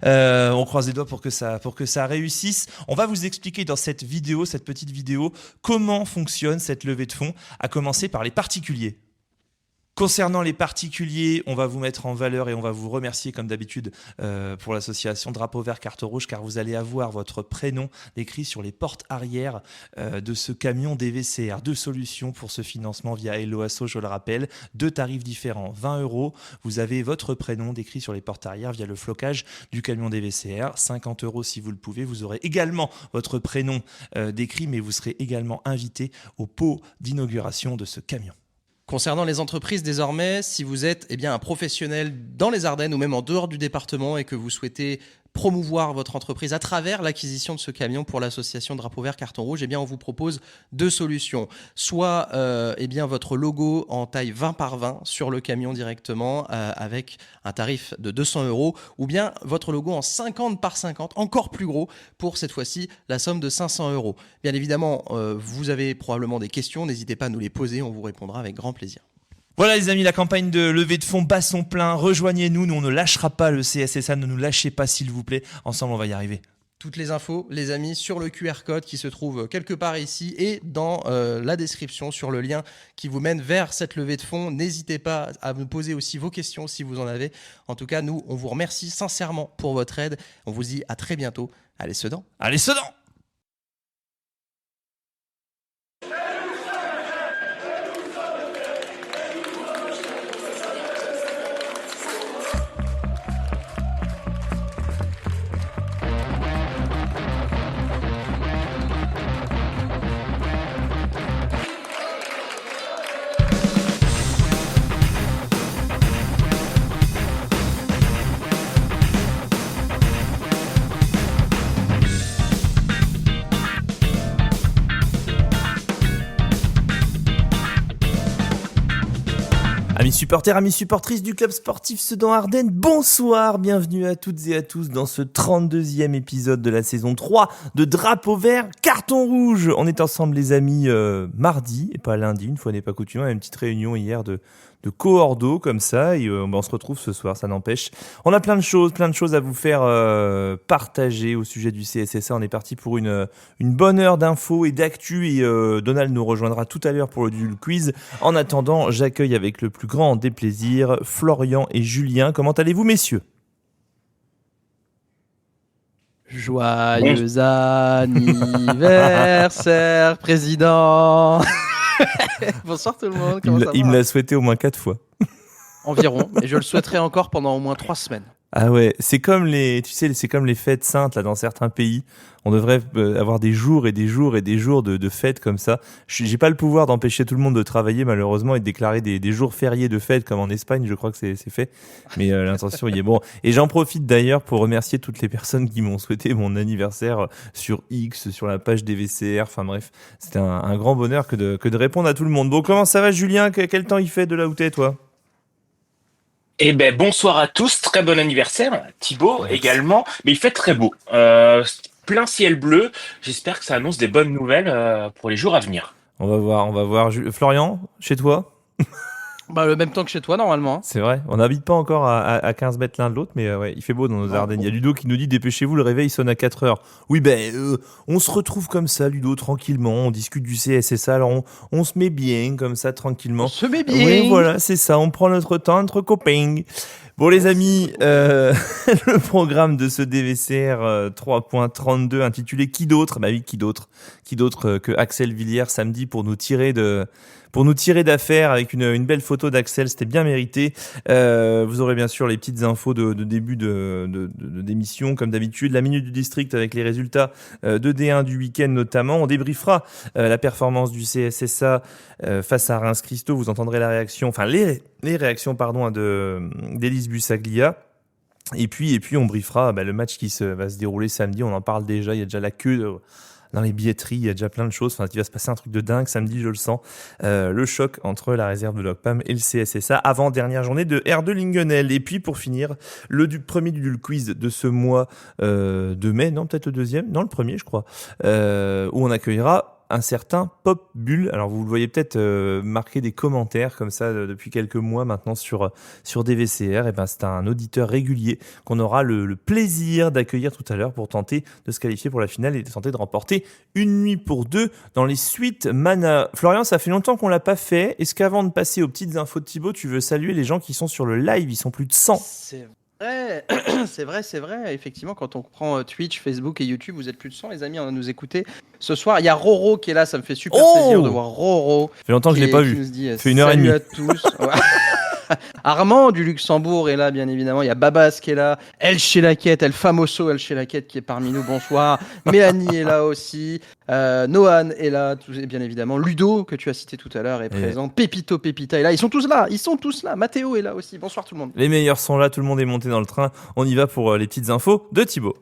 On croise les doigts pour que ça réussisse. On va vous expliquer dans cette vidéo, cette petite vidéo, comment fonctionne cette levée de fonds, à commencer par les particuliers. Concernant les particuliers, on va vous mettre en valeur et on va vous remercier comme d'habitude pour l'association Drapeau Vert Carton Rouge, car vous allez avoir votre prénom décrit sur les portes arrière de ce camion DVCR. 2 solutions pour ce financement via Hello Asso, je le rappelle. 2 tarifs différents, 20 €. Vous avez votre prénom décrit sur les portes arrière via le flocage du camion DVCR. 50 € si vous le pouvez. Vous aurez également votre prénom décrit, mais vous serez également invité au pot d'inauguration de ce camion. Concernant les entreprises, désormais, si vous êtes un professionnel dans les Ardennes ou même en dehors du département et que vous souhaitez promouvoir votre entreprise à travers l'acquisition de ce camion pour l'association Drapeau Vert Carton Rouge, on vous propose 2 solutions. Soit votre logo en taille 20 par 20 sur le camion directement avec un tarif de 200 €, ou bien votre logo en 50 par 50, encore plus gros, pour cette fois-ci la somme de 500 €. Bien évidemment, vous avez probablement des questions, n'hésitez pas à nous les poser, on vous répondra avec grand plaisir. Voilà les amis, la campagne de levée de fonds bat son plein. Rejoignez-nous, nous on ne lâchera pas le CSSA, ne nous lâchez pas s'il vous plaît. Ensemble on va y arriver. Toutes les infos, les amis, sur le QR code qui se trouve quelque part ici et dans la description sur le lien qui vous mène vers cette levée de fonds. N'hésitez pas à nous poser aussi vos questions si vous en avez. En tout cas, nous, on vous remercie sincèrement pour votre aide. On vous dit à très bientôt. Allez, Sedan. Allez, Sedan. Amis supporters, amis supportrices du club sportif Sedan Ardennes, bonsoir, bienvenue à toutes et à tous dans ce 32e épisode de la saison 3 de Drapeau Vert Carton Rouge. On est ensemble les amis mardi et pas lundi, une fois n'est pas coutume, on a une petite réunion hier de coordo comme ça et on se retrouve ce soir, ça n'empêche. On a plein de choses à vous faire partager au sujet du CSSA. On est parti pour une bonne heure d'infos et d'actu et Donald nous rejoindra tout à l'heure pour le quiz. En attendant, j'accueille avec le plus grand des plaisirs Florian et Julien. Comment allez-vous messieurs ? Joyeux anniversaire, président. Bonsoir tout le monde. Il me l'a souhaité au moins 4 fois. Environ. Et je le souhaiterai encore pendant au moins 3 semaines. Ah ouais, c'est comme les fêtes saintes là dans certains pays. On devrait avoir des jours et des jours et des jours de fêtes comme ça. J'ai pas le pouvoir d'empêcher tout le monde de travailler malheureusement et de déclarer des jours fériés de fête comme en Espagne, je crois que c'est fait. Mais l'intention y est bon. Et j'en profite d'ailleurs pour remercier toutes les personnes qui m'ont souhaité mon anniversaire sur X, sur la page des VCR. Enfin bref, c'était un grand bonheur que de répondre à tout le monde. Bon, comment ça va Julien ? Quel temps il fait de là où t'es toi ? Bonsoir à tous, très bon anniversaire, Thibaut également, mais il fait très beau, plein ciel bleu, j'espère que ça annonce des bonnes nouvelles pour les jours à venir. On va voir. Florian, chez toi ? Le même temps que chez toi normalement. C'est vrai, on n'habite pas encore à 15 mètres l'un de l'autre, mais ouais, il fait beau dans nos Ardennes. Il y a Ludo qui nous dit dépêchez-vous, le réveil sonne à 4 heures. Oui, on se retrouve comme ça, Ludo, tranquillement, on discute du CSSA, alors on se met bien comme ça, tranquillement. On se met bien. Oui, voilà, c'est ça, on prend notre temps entre copains. Bon les amis, le programme de ce DVCR 3.32 intitulé Qui d'autre ? Bah oui, qui d'autre que Axel Villiers samedi pour nous tirer d'affaire avec une belle photo d'Axel, c'était bien mérité. Vous aurez bien sûr les petites infos de début d'émission comme d'habitude, la minute du district avec les résultats de D1 du week-end notamment. On débriefera la performance du CSSA face à Reims-Christo. Vous entendrez la réaction, enfin les réactions d'Élise Bussaglia. Et puis on briefera le match qui va se dérouler samedi. On en parle déjà, il y a déjà la queue dans les billetteries, il y a déjà plein de choses. Enfin, il va se passer un truc de dingue samedi, je le sens. Le choc entre la réserve de l'OCPAM et le CSSA avant dernière journée de R2 Lingenel. Et puis pour finir, premier du quiz de ce mois de mai, non peut-être le deuxième, non le premier je crois, où on accueillera un certain Pop Bull. Alors vous le voyez peut-être marquer des commentaires comme ça depuis quelques mois maintenant sur DVCR. Et ben c'est un auditeur régulier qu'on aura le plaisir d'accueillir tout à l'heure pour tenter de se qualifier pour la finale et de tenter de remporter une nuit pour deux dans les suites Mana. Florian, ça fait longtemps qu'on l'a pas fait. Est-ce qu'avant de passer aux petites infos de Thibaut, tu veux saluer les gens qui sont sur le live? Ils sont plus de 100. C'est vrai. Effectivement, quand on prend Twitch, Facebook et YouTube, vous êtes plus de 100, les amis, à nous écouter. Ce soir, il y a Roro qui est là. Ça me fait super plaisir de voir Roro. Ça fait longtemps que je l'ai pas vu. Nous dit, ça fait 1h30. Salut à tous. Armand du Luxembourg est là, bien évidemment. Il y a Babas qui est là. El Chelaquette, El Famoso El Chelaquette qui est parmi nous. Bonsoir. Mélanie est là aussi. Nohan est là, bien évidemment. Ludo, que tu as cité tout à l'heure, est présent. Pépito Pépita est là. Ils sont tous là. Mathéo est là aussi. Bonsoir tout le monde. Les meilleurs sont là. Tout le monde est monté dans le train. On y va pour les petites infos de Thibaut.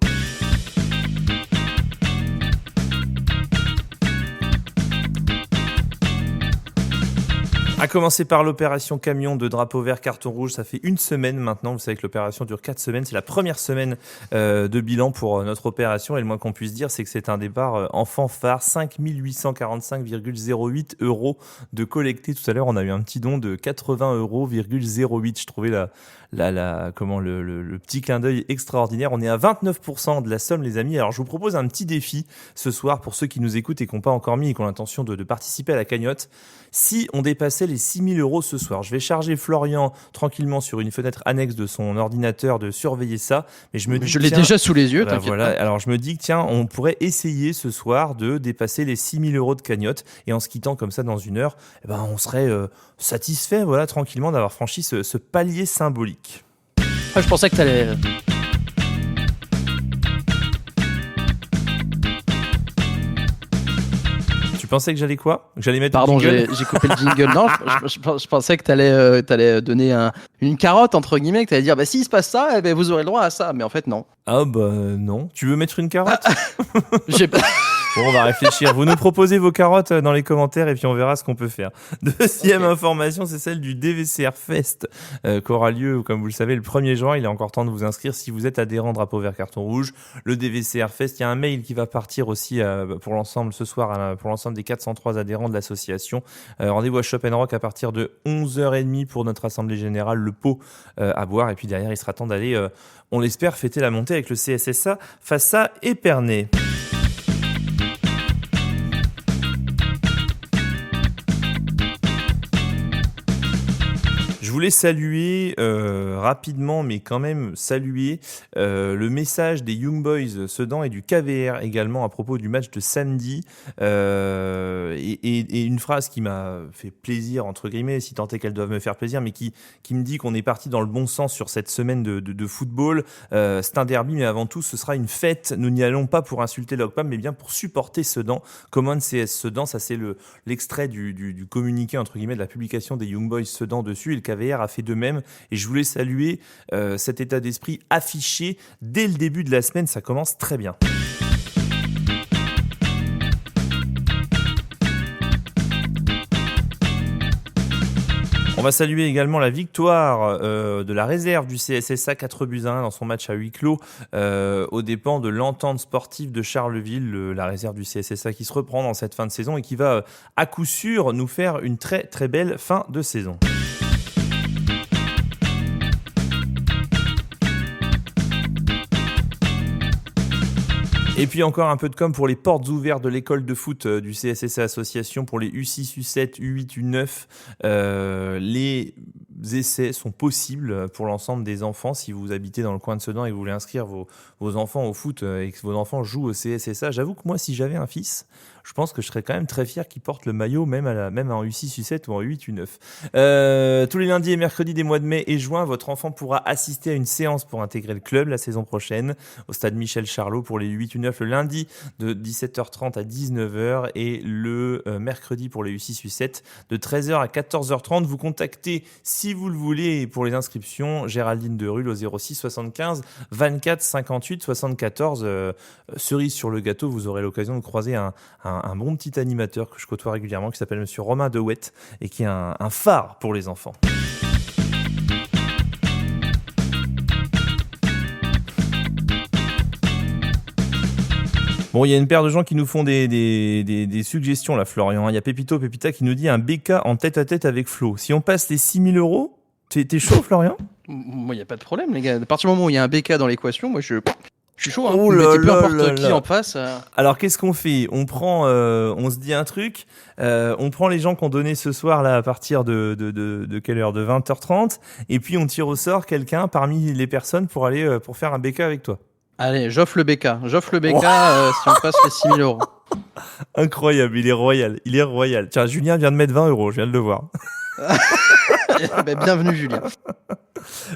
A commencer par l'opération camion de drapeau vert carton rouge, ça fait une semaine maintenant, vous savez que l'opération dure 4 semaines, c'est la première semaine de bilan pour notre opération et le moins qu'on puisse dire c'est que c'est un départ en fanfare, 5 845,08 € de collecté. Tout à l'heure on a eu un petit don de 80,08 €, je trouvais le petit clin d'œil extraordinaire. On est à 29% de la somme les amis, alors je vous propose un petit défi ce soir pour ceux qui nous écoutent et qui n'ont pas encore mis et qui ont l'intention de participer à la cagnotte. Si on dépassait les 6 000 € ce soir, je vais charger Florian tranquillement sur une fenêtre annexe de son ordinateur de surveiller ça. Mais je me dis, je l'ai déjà sous les yeux, t'inquiète pas. Alors je me dis que tiens, on pourrait essayer ce soir de dépasser les 6 000 € de cagnotte et en se quittant comme ça dans une heure, on serait satisfait, tranquillement d'avoir franchi ce palier symbolique. Je pensais que t'allais. Tu pensais que j'allais quoi? Que j'allais mettre Pardon, le jingle? j'ai coupé le jingle. Non, je pensais que t'allais donner une carotte, entre guillemets, que t'allais dire, s'il se passe ça, vous aurez le droit à ça. Mais en fait, non. Ah non. Tu veux mettre une carotte? J'ai pas... Bon, on va réfléchir. Vous nous proposez vos carottes dans les commentaires et puis on verra ce qu'on peut faire. Deuxième information, c'est celle du DVCR Fest qui aura lieu, comme vous le savez, le 1er juin. Il est encore temps de vous inscrire si vous êtes adhérent drapeau vert carton rouge. Le DVCR Fest, il y a un mail qui va partir aussi pour l'ensemble ce soir, pour l'ensemble des 403 adhérents de l'association. Rendez-vous à Shop & Rock à partir de 11h30 pour notre assemblée générale, le pot à boire. Et puis derrière, il sera temps d'aller, on l'espère, fêter la montée avec le CSSA face à Épernay. Je voulais saluer rapidement, mais quand même saluer le message des Young Boys Sedan et du KVR également à propos du match de samedi. Et une phrase qui m'a fait plaisir, entre guillemets, si tant est qu'elles doivent me faire plaisir, mais qui me dit qu'on est parti dans le bon sens sur cette semaine de football. C'est un derby, mais avant tout, ce sera une fête. Nous n'y allons pas pour insulter l'OCPAM, mais bien pour supporter Sedan. Common CS Sedan, ça c'est l'extrait du communiqué, entre guillemets, de la publication des Young Boys Sedan dessus, et le KVR a fait de même. Et je voulais saluer cet état d'esprit affiché dès le début de la semaine. Ça commence très bien. On va saluer également la victoire de la réserve du CSSA 4-1 dans son match à huis clos aux dépens de l'entente sportive de Charleville, la réserve du CSSA qui se reprend dans cette fin de saison et qui va à coup sûr nous faire une très très belle fin de saison. Et puis encore un peu de com pour les portes ouvertes de l'école de foot du CSSA Association pour les U6, U7, U8, U9. Les essais sont possibles pour l'ensemble des enfants. Si vous habitez dans le coin de Sedan et que vous voulez inscrire vos enfants au foot et que vos enfants jouent au CSSA, j'avoue que moi, si j'avais un fils, je pense que je serais quand même très fier qu'il porte le maillot, même en U6, U7 ou en U8, U9. Tous les lundis et mercredis des mois de mai et juin, votre enfant pourra assister à une séance pour intégrer le club la saison prochaine au stade Michel Charlot pour les U8, U9 le lundi de 17h30 à 19h et le mercredi pour les U6, U7 de 13h à 14h30. Vous contactez, si vous le voulez, pour les inscriptions, Géraldine Derulle au 06 75 24 58 74. Cerise sur le gâteau, vous aurez l'occasion de croiser un bon petit animateur que je côtoie régulièrement qui s'appelle Monsieur Romain Dewette et qui est un phare pour les enfants. Bon, Bon, il y a une paire de gens qui nous font des suggestions là, Florian. Il y a Pépita qui nous dit un BK en tête-à-tête avec Flo. Si on passe les 6 000 €, t'es chaud, Florian? Moi, il n'y a pas de problème, les gars. À partir du moment où il y a un BK dans l'équation, moi, je suis chaud. Hein. Oh Vous là mettez peu là importe là qui là. en face. Alors, qu'est-ce qu'on fait? On se dit un truc. On prend les gens qui ont donné ce soir là à partir de quelle heure? De 20h30. Et puis, on tire au sort quelqu'un parmi les personnes pour aller pour faire un BK avec toi. Allez, j'offre le BK. Oh. Si on passe les 6 000 €. Incroyable, il est royal. Tiens, Julien vient de mettre 20 €, je viens de le voir. Bienvenue, Julien.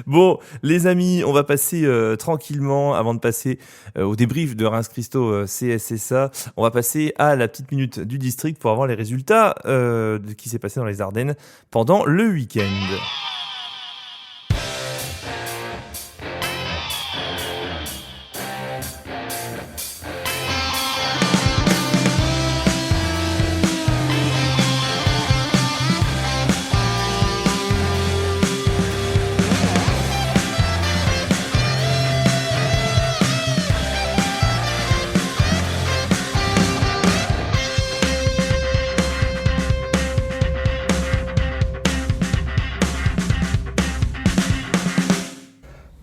Bon, les amis, on va passer tranquillement, avant de passer au débrief de Reims Christo CSSA, on va passer à la petite minute du district pour avoir les résultats de ce qui s'est passé dans les Ardennes pendant le week-end.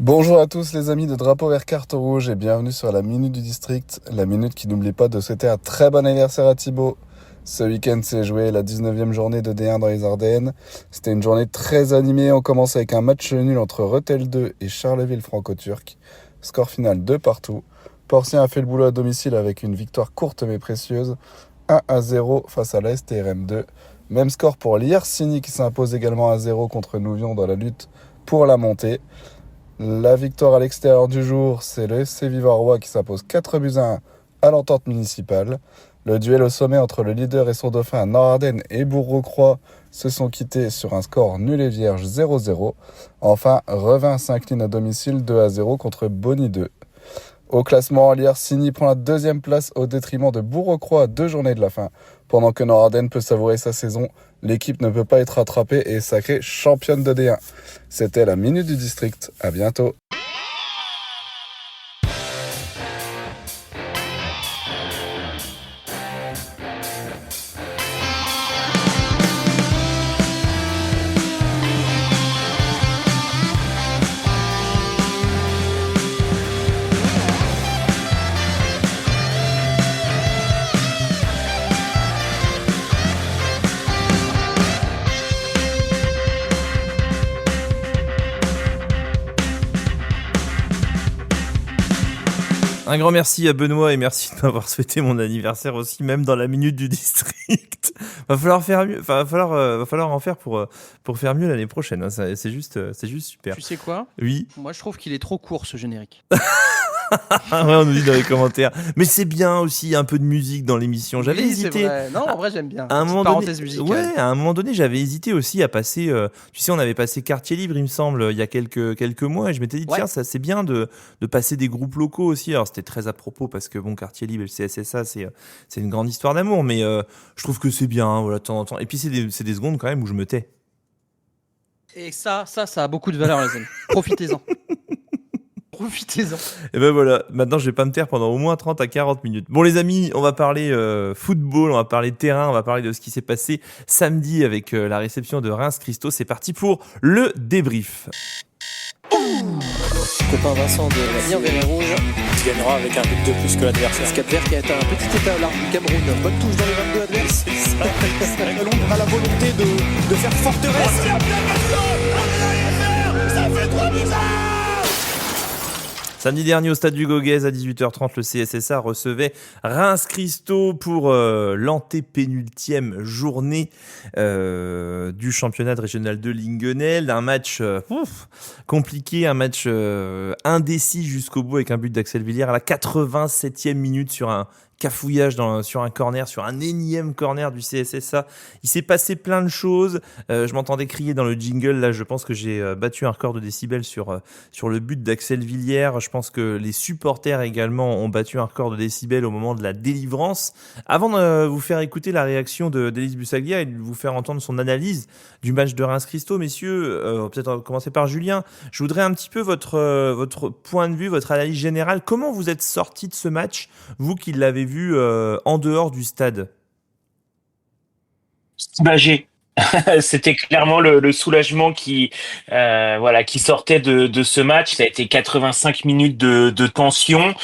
Bonjour à tous les amis de Drapeau Vert Carte Rouge et bienvenue sur la Minute du District, la minute qui n'oublie pas de souhaiter un très bon anniversaire à Thibaut. Ce week-end s'est joué la 19e journée de D1 dans les Ardennes. C'était une journée très animée, on commence avec un match nul entre Rethel 2 et Charleville-Franco-Turc. Score final 2 partout. Porcien a fait le boulot à domicile avec une victoire courte mais précieuse, 1-0 face à la STRM 2. Même score pour l'Hiercini qui s'impose également 1-0 contre Nouvion dans la lutte pour la montée. La victoire à l'extérieur du jour, c'est le SC Vivarois qui s'impose 4-1 à l'entente municipale. Le duel au sommet entre le leader et son dauphin Nord-Ardennes et Bourg-Recroix se sont quittés sur un score nul et vierge 0-0. Enfin, Revin s'incline à domicile 2-0 contre Bonny 2. Au classement, l'Hiercini prend la deuxième place au détriment de Bourg-Recroix à 2 journées de la fin. Pendant que Nord-Ardennes peut savourer sa saison, l'équipe ne peut pas être rattrapée et est sacrée championne de D1. C'était la Minute du District. À bientôt. Un grand merci à Benoît et merci de m'avoir souhaité mon anniversaire aussi, même dans la minute du district. Va falloir faire mieux, va falloir en faire pour faire mieux l'année prochaine. Hein. C'est juste super. Tu sais quoi? Oui. Moi, je trouve qu'il est trop court, ce générique. Ouais, on nous dit dans les commentaires. Mais c'est bien aussi un peu de musique dans l'émission. J'avais Oui, hésité. c'est vrai. Non, en vrai, j'aime bien. À un moment Parenthèse donné, musicale. ouais, à un moment donné, j'avais hésité aussi à passer. Tu sais, on avait passé Quartier Libre, il me semble, il y a quelques mois, et je m'étais dit Ouais. tiens, ça c'est bien de passer des groupes locaux aussi. Alors c'était très à propos parce que bon, Quartier Libre et le CSSA, c'est une grande histoire d'amour, mais je trouve que c'est bien, hein, voilà, de temps en temps. Et puis c'est des secondes quand même où je me tais. Et ça a beaucoup de valeur, les amis. Profitez-en. Profitez-en. Et ben voilà, maintenant je vais pas me taire pendant au moins 30 à 40 minutes. Bon les amis, on va parler football, on va parler terrain, on va parler de ce qui s'est passé samedi avec la réception de Reims Christo. C'est parti pour le débrief. Copain Vincent de la Bienvenue Rouge qui gagnera avec un but de plus que l'adversaire. Cap-Vert qui a été un petit état large du Cameroun. Bonne touche dans les 22 adverses. Londres a la volonté de faire forteresse. Samedi dernier au stade du Gauguez à 18h30, le CSSA recevait Reims Christo pour l'antépénultième journée du championnat de régional de Linguenel. Un match compliqué, un match indécis jusqu'au bout avec un but d'Axel Villiers à la 87e minute sur un cafouillage sur un corner, sur un énième corner du CSSA. Il s'est passé plein de choses. Je m'entendais crier dans le jingle. Là, je pense que j'ai battu un record de décibels sur le but d'Axel Villiers. Je pense que les supporters également ont battu un record de décibels au moment de la délivrance. Avant de vous faire écouter la réaction d'Élise Bussaglia et de vous faire entendre son analyse du match de Reims Christo, messieurs, peut-être commencer par Julien. Je voudrais un petit peu votre point de vue, votre analyse générale. Comment vous êtes sorti de ce match, vous qui l'avez vu vu en dehors du stade? Imagé. C'était clairement le soulagement qui sortait de ce match. Ça a été 85 minutes de tension,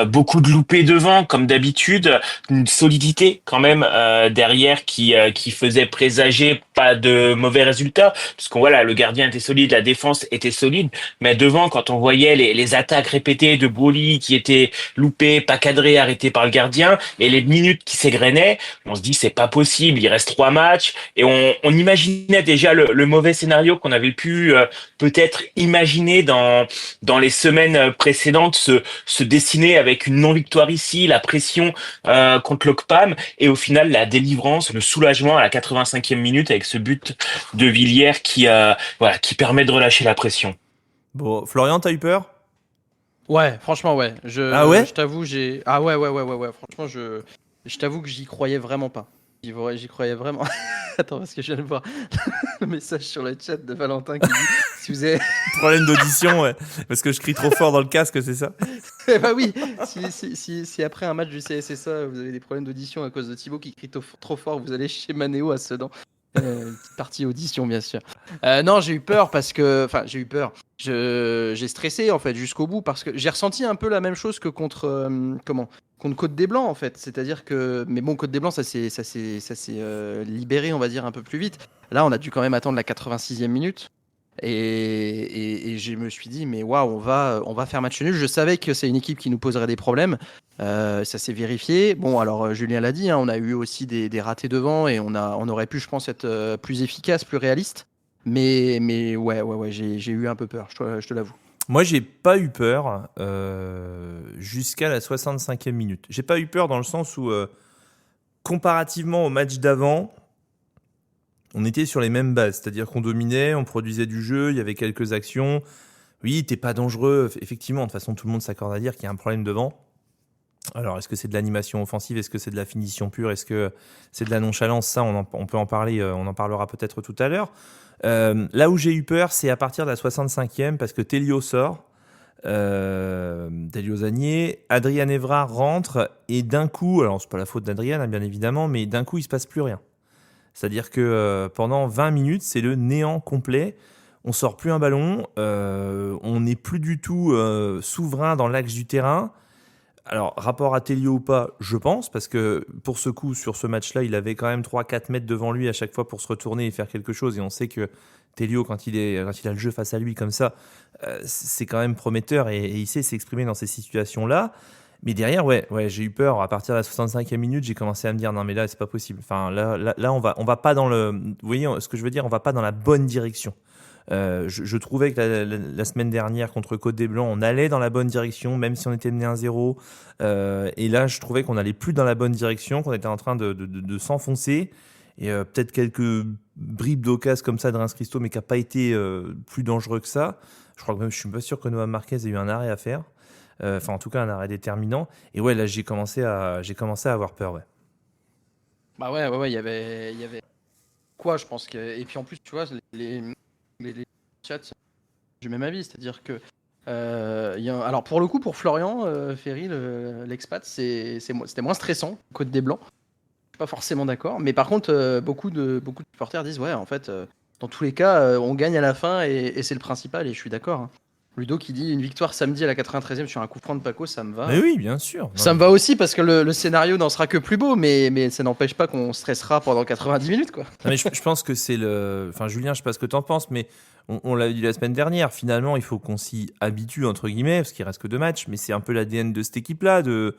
beaucoup de loupés devant comme d'habitude, une solidité quand même derrière qui faisait présager pas de mauvais résultats, parce qu'on voilà, le gardien était solide, la défense était solide, mais devant, quand on voyait les attaques répétées de Broly qui étaient loupées, pas cadrées, arrêtées par le gardien, et les minutes qui s'égrenaient, on se dit c'est pas possible, il reste 3 matchs. Et on imaginait déjà le mauvais scénario qu'on avait pu peut-être imaginer dans les semaines précédentes se dessiner avec une non-victoire ici, la pression contre l'OCPAM et au final la délivrance, le soulagement à la 85e minute avec ce but de Villiers qui permet de relâcher la pression. Bon, Florian, t'as eu peur? Ouais, franchement, ouais. Ah ouais? Je t'avoue, Ah ouais. Franchement, je t'avoue que j'y croyais vraiment pas. J'y croyais vraiment. Attends, parce que je viens de voir le message sur le chat de Valentin qui dit si vous avez. Problème d'audition, ouais. Parce que je crie trop fort dans le casque, c'est ça? Eh bah oui, si après un match du CSSA, vous avez des problèmes d'audition à cause de Thibaut qui crie trop fort, vous allez chez Manéo à Sedan. Une petite partie audition, bien sûr. Non, j'ai eu peur parce que. Enfin, j'ai eu peur. J'ai stressé, en fait, jusqu'au bout parce que j'ai ressenti un peu la même chose que contre. Contre Côte des Blancs, en fait. C'est-à-dire que. Mais bon, Côte des Blancs, ça s'est libéré, on va dire, un peu plus vite. Là, on a dû quand même attendre la 86e minute. Et je me suis dit, mais waouh, on va faire match nul. Je savais que c'est une équipe qui nous poserait des problèmes. Ça s'est vérifié. Bon, alors Julien l'a dit, hein, on a eu aussi des ratés devant et on aurait pu, je pense, être plus efficace, plus réaliste. Mais ouais, j'ai eu un peu peur, je te l'avoue. Moi, j'ai pas eu peur jusqu'à la 65e minute. J'ai pas eu peur dans le sens où, comparativement au match d'avant, on était sur les mêmes bases. C'est-à-dire qu'on dominait, on produisait du jeu, il y avait quelques actions. Oui, t'es pas dangereux. Effectivement, de toute façon, tout le monde s'accorde à dire qu'il y a un problème devant. Alors, est-ce que c'est de l'animation offensive? Est-ce que c'est de la finition pure? Est-ce que c'est de la nonchalance? Ça, on peut en parler. On en parlera peut-être tout à l'heure. Là où j'ai eu peur, c'est à partir de la 65e, parce que Telio sort, Telio Zanier, Adrien Evra rentre, et d'un coup, alors c'est pas la faute d'Adrien, hein, bien évidemment, mais d'un coup, il se passe plus rien. C'est-à-dire que pendant 20 minutes, c'est le néant complet. On sort plus un ballon, on n'est plus du tout souverain dans l'axe du terrain. Alors, rapport à Telio ou pas, je pense, parce que pour ce coup, sur ce match-là, il avait quand même 3-4 mètres devant lui à chaque fois pour se retourner et faire quelque chose. Et on sait que Telio, quand il a le jeu face à lui comme ça, c'est quand même prometteur et il sait s'exprimer dans ces situations-là. Mais derrière, ouais, j'ai eu peur. À partir de la 65e minute, j'ai commencé à me dire non, mais là, c'est pas possible. Enfin, là, on va pas dans le. Vous voyez ce que je veux dire? On va pas dans la bonne direction. Je trouvais que la semaine dernière contre Côte des Blancs, on allait dans la bonne direction, même si on était mené 1-0. Et là, je trouvais qu'on n'allait plus dans la bonne direction, qu'on était en train de s'enfoncer. Et peut-être quelques bribes d'occasion comme ça de Reims Christo, mais qui n'a pas été plus dangereux que ça. Je crois que même, je suis pas sûr que Noah Marquez ait eu un arrêt à faire. Enfin, en tout cas, un arrêt déterminant. Et ouais, là, j'ai commencé à avoir peur, ouais. Bah ouais, il y avait quoi, je pense que. Et puis en plus, tu vois, les chats, j'ai le même avis, c'est-à-dire que alors pour le coup, pour Florian Ferry, l'expat, c'était moins stressant, Côte des Blancs. Je suis pas forcément d'accord, mais par contre, beaucoup de supporters disent ouais, en fait, dans tous les cas, on gagne à la fin et c'est le principal. Et je suis d'accord. Hein. Ludo qui dit une victoire samedi à la 93e sur un coup franc de Paco, ça me va. Mais oui, bien sûr. Ça me va aussi parce que le scénario n'en sera que plus beau, mais ça n'empêche pas qu'on stressera pendant 90 minutes, quoi. Non, mais je pense que c'est Enfin, Julien, je sais pas ce que t'en penses, mais on l'a dit la semaine dernière. Finalement, il faut qu'on s'y habitue, entre guillemets, parce qu'il reste que 2 matchs, mais c'est un peu l'ADN de cette équipe-là, de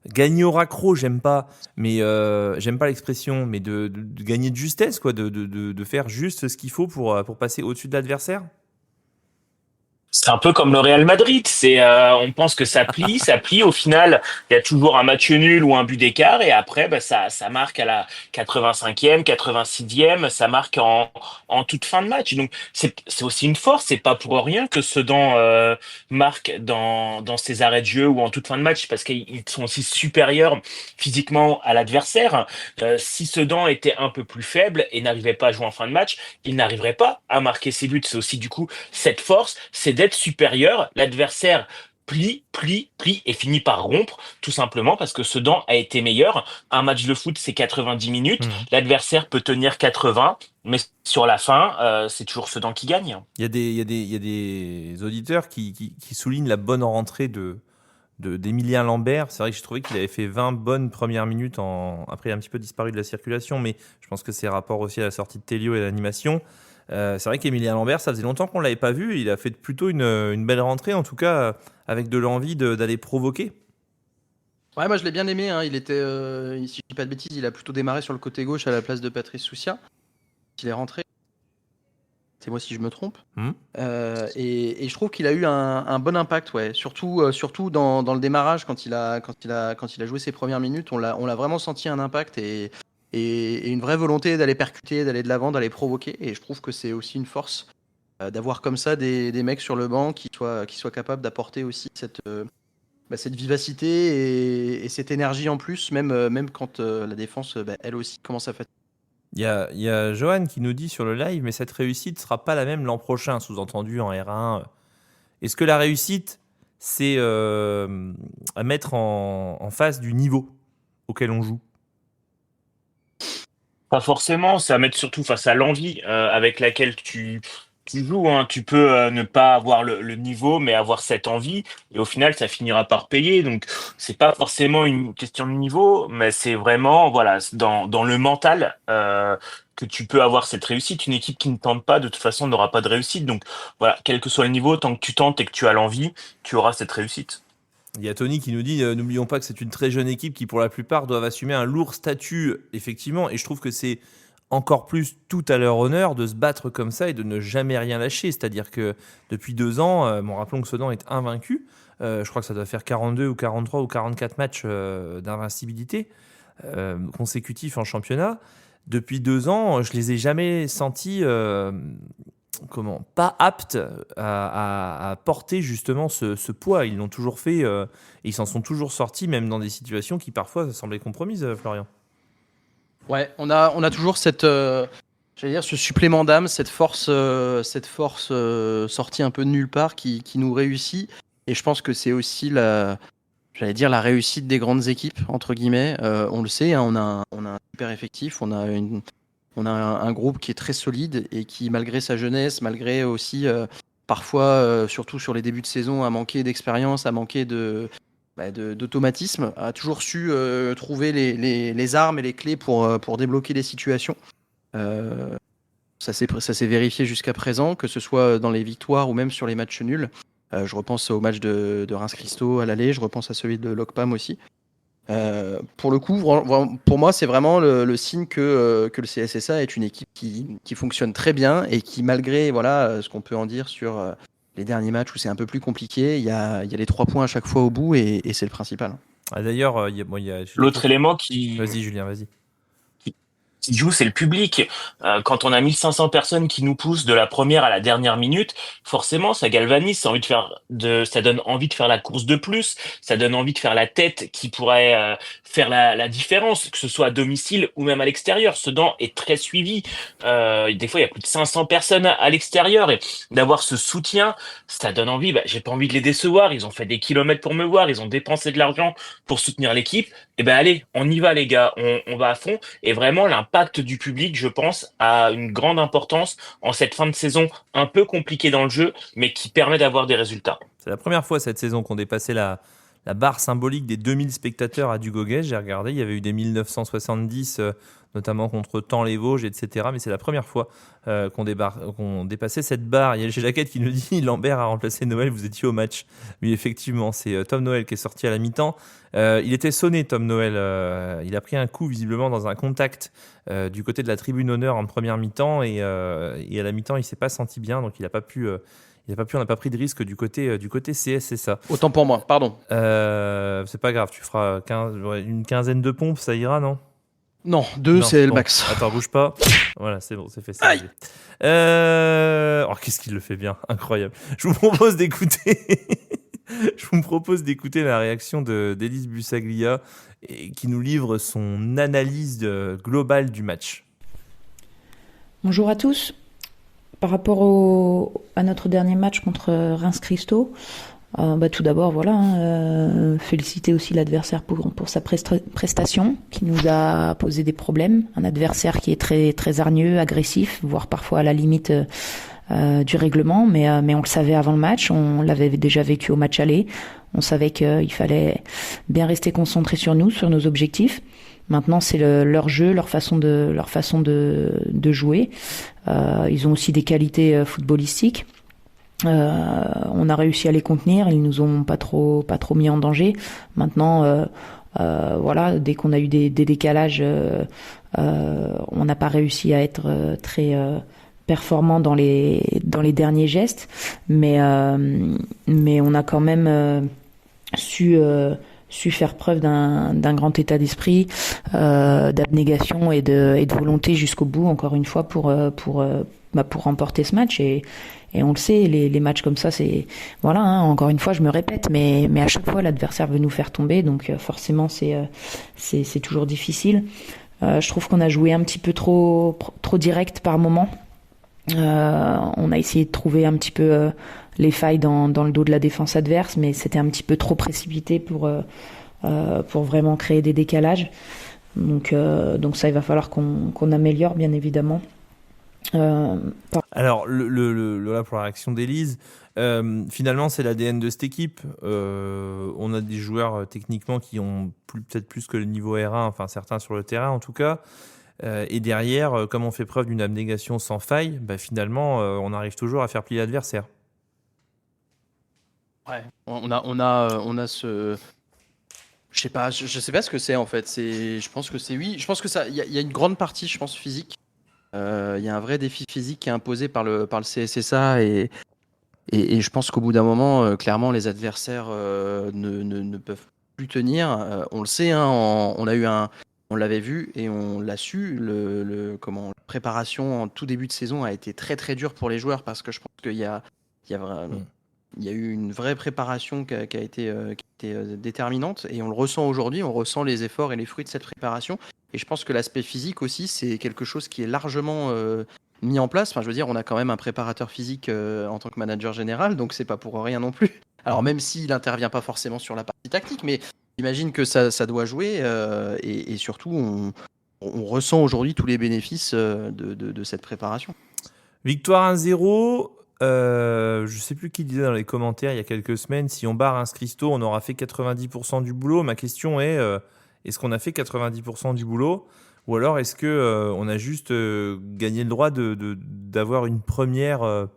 gagner au raccro, j'aime pas, mais j'aime pas l'expression, mais de gagner de justesse, quoi, de faire juste ce qu'il faut pour passer au-dessus de l'adversaire. C'est un peu comme le Real Madrid. On pense que ça plie. Au final, il y a toujours un match nul ou un but d'écart, et après, ça marque à la 85e, 86e, ça marque en toute fin de match. Donc, c'est aussi une force. C'est pas pour rien que Sedan marque dans ses arrêts de jeu ou en toute fin de match, parce qu'ils sont aussi supérieurs physiquement à l'adversaire. Si Sedan était un peu plus faible et n'arrivait pas à jouer en fin de match, il n'arriverait pas à marquer ses buts. C'est aussi du coup cette force, c'est d'être supérieur. L'adversaire plie et finit par rompre, tout simplement parce que Sedan a été meilleur. Un match de foot, c'est 90 minutes. L'adversaire peut tenir 80, mais sur la fin, c'est toujours Sedan qui gagne. Il y a des auditeurs qui soulignent la bonne rentrée d'Emilien Lambert. C'est vrai que j'ai trouvé qu'il avait fait 20 bonnes premières minutes, après il a un petit peu disparu de la circulation, mais je pense que c'est rapport aussi à la sortie de Télio et à l'animation. C'est vrai qu'Emilien Lambert, ça faisait longtemps qu'on ne l'avait pas vu. Il a fait plutôt une belle rentrée, en tout cas avec de l'envie d'aller provoquer. Ouais, moi je l'ai bien aimé. Hein. Si je dis pas de bêtises, il a plutôt démarré sur le côté gauche à la place de Patrice Soucia. Il est rentré. C'est moi si je me trompe. Et je trouve qu'il a eu un bon impact, ouais. Surtout dans le démarrage quand il a joué ses premières minutes, on l'a vraiment senti un impact et une vraie volonté d'aller percuter, d'aller de l'avant, d'aller provoquer. Et je trouve que c'est aussi une force d'avoir comme ça des mecs sur le banc qui soient capables d'apporter aussi cette vivacité et cette énergie en plus, même quand la défense, elle aussi, commence à fatiguer. Il y a Johan qui nous dit sur le live, mais cette réussite ne sera pas la même l'an prochain, sous-entendu en R1. Est-ce que la réussite, c'est à mettre en face du niveau auquel on joue ? Pas forcément, c'est à mettre surtout face à l'envie avec laquelle tu joues. Hein. Tu peux ne pas avoir le niveau, mais avoir cette envie. Et au final, ça finira par payer. Donc, c'est pas forcément une question de niveau, mais c'est vraiment dans le mental que tu peux avoir cette réussite. Une équipe qui ne tente pas, de toute façon, n'aura pas de réussite. Donc, voilà, quel que soit le niveau, tant que tu tentes et que tu as l'envie, tu auras cette réussite. Il y a Tony qui nous dit n'oublions pas que c'est une très jeune équipe qui, pour la plupart, doivent assumer un lourd statut, effectivement. Et je trouve que c'est encore plus tout à leur honneur de se battre comme ça et de ne jamais rien lâcher. C'est-à-dire que depuis 2 ans, rappelons que Sedan est invaincu. Je crois que ça doit faire 42 ou 43 ou 44 matchs d'invincibilité consécutifs en championnat. Depuis 2 ans, je les ai jamais sentis pas aptes à porter justement ce poids. Ils l'ont toujours fait et ils s'en sont toujours sortis, même dans des situations qui parfois semblaient compromises, Florian. Ouais, on a toujours ce supplément d'âme, cette force sortie un peu de nulle part qui nous réussit. Et je pense que c'est aussi la réussite des grandes équipes, entre guillemets. On le sait, hein, on a un super effectif, on a un groupe qui est très solide et qui, malgré sa jeunesse, malgré aussi parfois, surtout sur les débuts de saison, a manqué d'expérience, a manqué d'automatisme, a toujours su trouver les armes et les clés pour débloquer les situations. Ça s'est vérifié jusqu'à présent, que ce soit dans les victoires ou même sur les matchs nuls. Je repense au match de Reims-Christo à l'aller, je repense à celui de Locpam aussi. Pour le coup, pour moi, c'est vraiment le signe que le CSSA est une équipe qui fonctionne très bien et qui, malgré ce qu'on peut en dire sur les derniers matchs où c'est un peu plus compliqué, il y a les 3 points à chaque fois au bout et c'est le principal. D'ailleurs, il y a l'autre élément qui... Vas-y, Julien, vas-y. Qui joue, c'est le public. Quand on a 1500 personnes qui nous poussent de la première à la dernière minute, forcément, ça galvanise, ça donne envie de faire la course de plus, ça donne envie de faire la tête qui pourrait faire la différence, que ce soit à domicile ou même à l'extérieur. Sedan est très suivi. Des fois, il y a plus de 500 personnes à l'extérieur et d'avoir ce soutien, ça donne envie. J'ai pas envie de les décevoir. Ils ont fait des kilomètres pour me voir, ils ont dépensé de l'argent pour soutenir l'équipe. Allez, on y va les gars, on va à fond. Et vraiment, l'impact du public, je pense, a une grande importance en cette fin de saison un peu compliquée dans le jeu, mais qui permet d'avoir des résultats. C'est la première fois cette saison qu'on dépassait la barre symbolique des 2000 spectateurs à Dugoguet. J'ai regardé, il y avait eu des 1970, notamment contre Taon-les-Vosges, etc. Mais c'est la première fois qu'on dépassait cette barre. Il y a chez Jaquette qui nous dit « Lambert a remplacé Noël, vous étiez au match ». Oui, effectivement, c'est Tom Noël qui est sorti à la mi-temps. Il était sonné, Tom Noël. Il a pris un coup, visiblement, dans un contact du côté de la tribune honneur en première mi-temps. Et à la mi-temps, il ne s'est pas senti bien, donc il n'a pas pu... on n'a pas pris de risque du côté CSSA. Autant pour moi, pardon. C'est pas grave, tu feras une quinzaine de pompes, ça ira, non ? Non, 2, c'est le max. Attends, bouge pas. Voilà, c'est bon, c'est fait. Qu'est-ce qu'il le fait bien, incroyable. Je vous propose d'écouter la réaction d'Élise Bussaglia qui nous livre son analyse globale du match. Bonjour à tous. Par rapport à notre dernier match contre Reims-Christo, Tout d'abord, féliciter aussi l'adversaire pour sa prestation, qui nous a posé des problèmes. Un adversaire qui est très très hargneux, agressif, voire parfois à la limite du règlement, mais on le savait avant le match, on l'avait déjà vécu au match aller. On savait qu'il fallait bien rester concentré sur nous, sur nos objectifs. Maintenant, c'est leur jeu, leur façon de jouer. Ils ont aussi des qualités footballistiques. On a réussi à les contenir, ils nous ont pas trop mis en danger. Maintenant, dès qu'on a eu des décalages, on n'a pas réussi à être très performant dans les derniers gestes, mais on a quand même su faire preuve d'un grand état d'esprit, d'abnégation et de volonté jusqu'au bout, encore une fois, pour remporter ce match. Et on le sait, les matchs comme ça, c'est encore une fois, je me répète, mais à chaque fois l'adversaire veut nous faire tomber, donc forcément c'est toujours difficile. Je trouve qu'on a joué un petit peu trop direct par moment. On a essayé de trouver un petit peu les failles dans le dos de la défense adverse, mais c'était un petit peu trop précipité pour vraiment créer des décalages. Donc ça, il va falloir qu'on améliore, bien évidemment. Alors, là, pour la réaction d'Élise, finalement, c'est l'ADN de cette équipe. On a des joueurs techniquement qui ont peut-être plus que le niveau R1, enfin certains sur le terrain en tout cas. Et derrière, comme on fait preuve d'une abnégation sans faille, finalement, on arrive toujours à faire plier l'adversaire. Ouais, on a ce... Je sais pas ce que c'est en fait. Je pense que c'est oui. Je pense que ça, il y a une grande partie, je pense, physique. Il y a un vrai défi physique qui est imposé par le CSSA et je pense qu'au bout d'un moment, clairement, les adversaires ne peuvent plus tenir. On le sait, hein, on l'avait vu et on l'a su. La préparation en tout début de saison a été très très dure pour les joueurs parce que je pense qu'il y a eu une vraie préparation qui a été déterminante et on le ressent aujourd'hui. On ressent les efforts et les fruits de cette préparation. Et je pense que l'aspect physique aussi, c'est quelque chose qui est largement mis en place. Enfin, je veux dire, on a quand même un préparateur physique en tant que manager général, donc c'est pas pour rien non plus. Alors même s'il n'intervient pas forcément sur la partie tactique, mais j'imagine que ça doit jouer et surtout, on ressent aujourd'hui tous les bénéfices de cette préparation. Victoire 1-0. Je sais plus qui disait dans les commentaires il y a quelques semaines, si on barre un Christo, on aura fait 90% du boulot. Ma question est, est-ce qu'on a fait 90% du boulot ou alors est-ce que on a juste gagné le droit d'avoir une première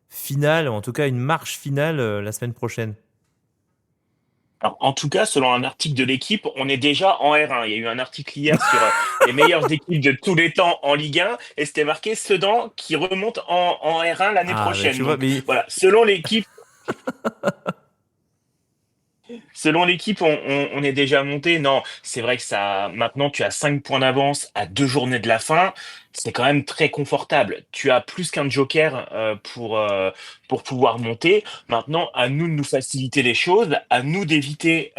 finale, ou en tout cas une marche finale la semaine prochaine? Alors, en tout cas, selon un article de l'équipe, on est déjà en R1. Il y a eu un article hier sur les meilleures équipes de tous les temps en Ligue 1 et c'était marqué Sedan qui remonte en R1 l'année prochaine. Tu vois, mais... Voilà, selon l'équipe, on est déjà monté. Non, c'est vrai que ça. Maintenant, tu as 5 points d'avance à 2 journées de la fin. C'est quand même très confortable. Tu as plus qu'un joker pour pouvoir monter. Maintenant, à nous de nous faciliter les choses, à nous d'éviter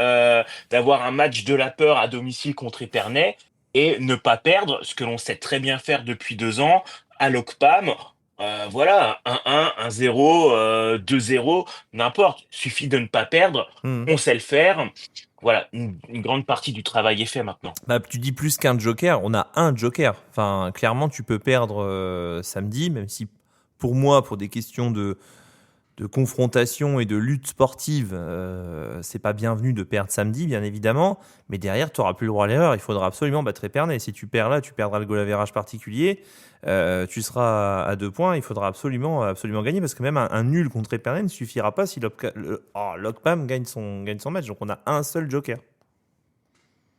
d'avoir un match de la peur à domicile contre Épernay et ne pas perdre ce que l'on sait très bien faire depuis 2 ans à l'OCPAM. Voilà, 1-1, 1-0, 2-0, n'importe. Suffit de ne pas perdre. On sait le faire. Voilà, une grande partie du travail est fait maintenant. Tu dis plus qu'un joker, on a un joker. Enfin, clairement, tu peux perdre samedi, même si pour moi, pour des questions de confrontation et de lutte sportive, c'est pas bienvenu de perdre samedi, bien évidemment. Mais derrière, tu n'auras plus le droit à l'erreur. Il faudra absolument battre Épernay. Si tu perds là, tu perdras le goal average particulier. Tu seras à 2 points. Il faudra absolument gagner parce que même un nul contre Épernay ne suffira pas si l'OCPAM gagne son match. Donc on a un seul joker.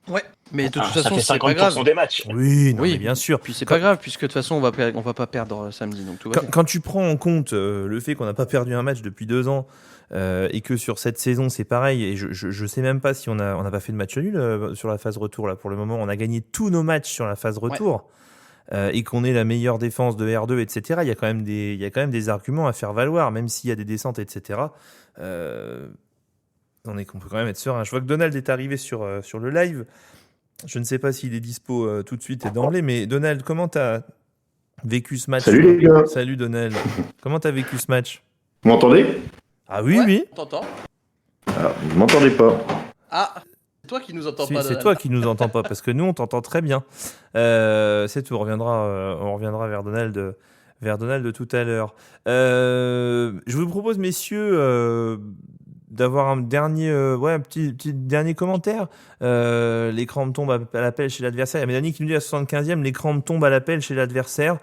Ouais, mais de toute ça façon, fait c'est pas grave. 50% des matchs. Oui, mais bien sûr. Puis c'est pas grave puisque de toute façon, on va pas perdre samedi. Donc tout va bien. Quand tu prends en compte le fait qu'on n'a pas perdu un match depuis 2 ans et que sur cette saison c'est pareil, et je sais même pas si on n'a pas fait de match nul sur la phase retour là pour le moment. On a gagné tous nos matchs sur la phase retour. Et qu'on est la meilleure défense de R2, etc. Il y a quand même des arguments à faire valoir, même s'il y a des descentes, etc. On peut quand même être serein. Je vois que Donald est arrivé sur le live. Je ne sais pas s'il est dispo tout de suite et d'emblée, mais Donald, comment t'as vécu ce match? Salut les gars. Salut Donald. Comment t'as vécu ce match? Vous m'entendez? Ah oui, oui. T'entends? Ah, vous m'entendez pas? Ah, c'est toi qui nous entends Si, pas. c'est Donald. toi qui nous entends pas, parce que nous, on t'entend très bien. C'est tout, on reviendra vers Donald tout à l'heure. Je vous propose, messieurs, d'avoir un dernier, un petit dernier commentaire. Les crampes tombent à l'appel chez l'adversaire. Il y a Mélanie qui nous dit à 75e, les crampes tombent à l'appel chez l'adversaire.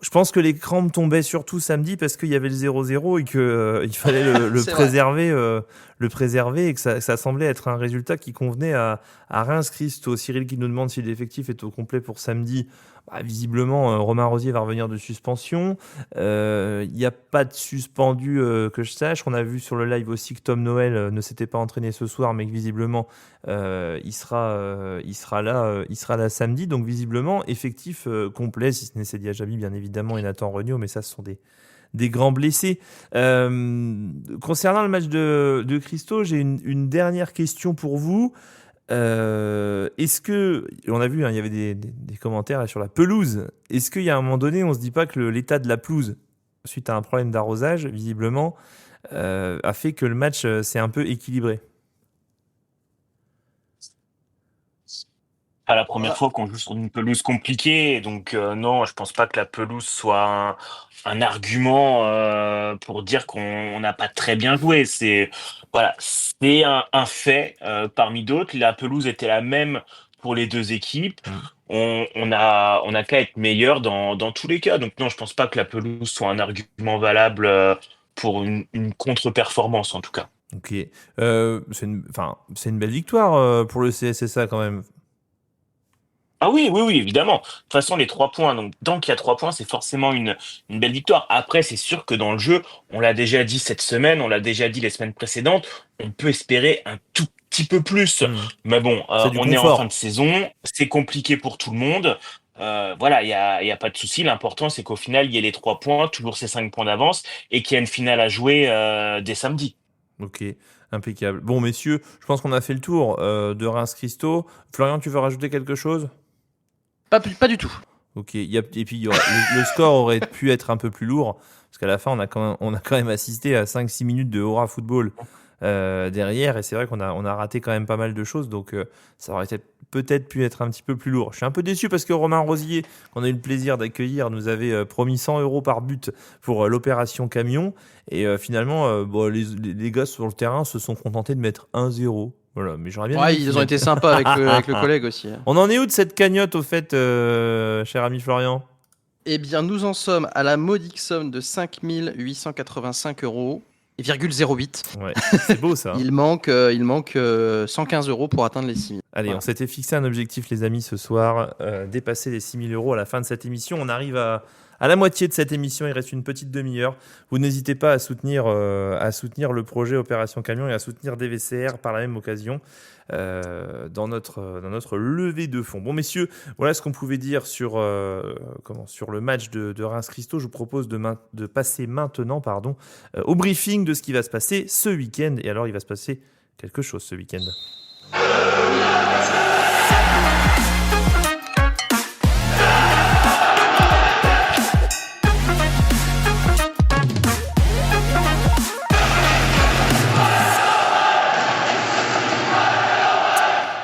Je pense que les crampes tombaient surtout samedi parce qu'il y avait le 0-0 et que il fallait le préserver et que ça semblait être un résultat qui convenait à Reims-Christo. Cyril qui nous demande si l'effectif est au complet pour samedi. Visiblement, Romain Rosier va revenir de suspension. Il n'y a pas de suspendu que je sache. On a vu sur le live aussi que Tom Noël ne s'était pas entraîné ce soir, mais que visiblement il sera là samedi. Donc visiblement effectif complet, si ce n'est Sedia Jabi bien évidemment et Nathan Regnault, mais ça ce sont des grands blessés. Concernant le match de Christo, j'ai une dernière question pour vous. Est-ce que, on a vu, il y avait des commentaires là, sur la pelouse. Est-ce qu'il y a un moment donné, on se dit pas que l'état de la pelouse, suite à un problème d'arrosage, visiblement, a fait que le match s'est un peu équilibré? Pas la première fois qu'on joue sur une pelouse compliquée, donc non, je pense pas que la pelouse soit un argument pour dire qu'on n'a pas très bien joué. C'est un fait parmi d'autres. La pelouse était la même pour les deux équipes. On a qu'à être meilleur dans tous les cas. Donc non, je pense pas que la pelouse soit un argument valable pour une contre-performance en tout cas. Ok, c'est une belle victoire pour le CSSA quand même. Ah oui, oui, oui, évidemment. De toute façon, les 3 points, donc tant qu'il y a 3 points, c'est forcément une belle victoire. Après, c'est sûr que dans le jeu, on l'a déjà dit cette semaine, on l'a déjà dit les semaines précédentes, on peut espérer un tout petit peu plus. Mais bon, on est en fin de saison, c'est compliqué pour tout le monde. Voilà, il y a pas de souci. L'important, c'est qu'au final, il y ait les 3 points, toujours ces 5 points d'avance, et qu'il y ait une finale à jouer dès samedi. Ok, impeccable. Bon, messieurs, je pense qu'on a fait le tour de Reims-Christo. Florian, tu veux rajouter quelque chose ? Pas du tout. Ok, et puis le score aurait pu être un peu plus lourd, parce qu'à la fin, on a quand même assisté à 5-6 minutes de Aura Football derrière, et c'est vrai qu'on a raté quand même pas mal de choses, donc ça aurait peut-être pu être un petit peu plus lourd. Je suis un peu déçu parce que Romain Rosier, qu'on a eu le plaisir d'accueillir, nous avait promis 100 € par but pour l'opération camion, et finalement, les gars sur le terrain se sont contentés de mettre 1-0. Voilà, mais j'aurais bien ils ont été sympas avec le collègue aussi. On en est où de cette cagnotte au fait, cher ami Florian ? Eh bien, nous en sommes à la modique somme de 5 885 € et 0,08. Ouais, c'est beau ça. Il manque 115 € pour atteindre les 6 000. Allez, Voilà. On s'était fixé un objectif, les amis, ce soir, dépasser les 6 000 € à la fin de cette émission. On arrive à la moitié de cette émission, il reste une petite demi-heure. Vous n'hésitez pas à soutenir le projet Opération Camion et à soutenir DVCR par la même occasion dans notre levée de fonds. Bon, messieurs, voilà ce qu'on pouvait dire sur le match de Reims-Christo. Je vous propose de passer maintenant au briefing de ce qui va se passer ce week-end. Et alors, il va se passer quelque chose ce week-end.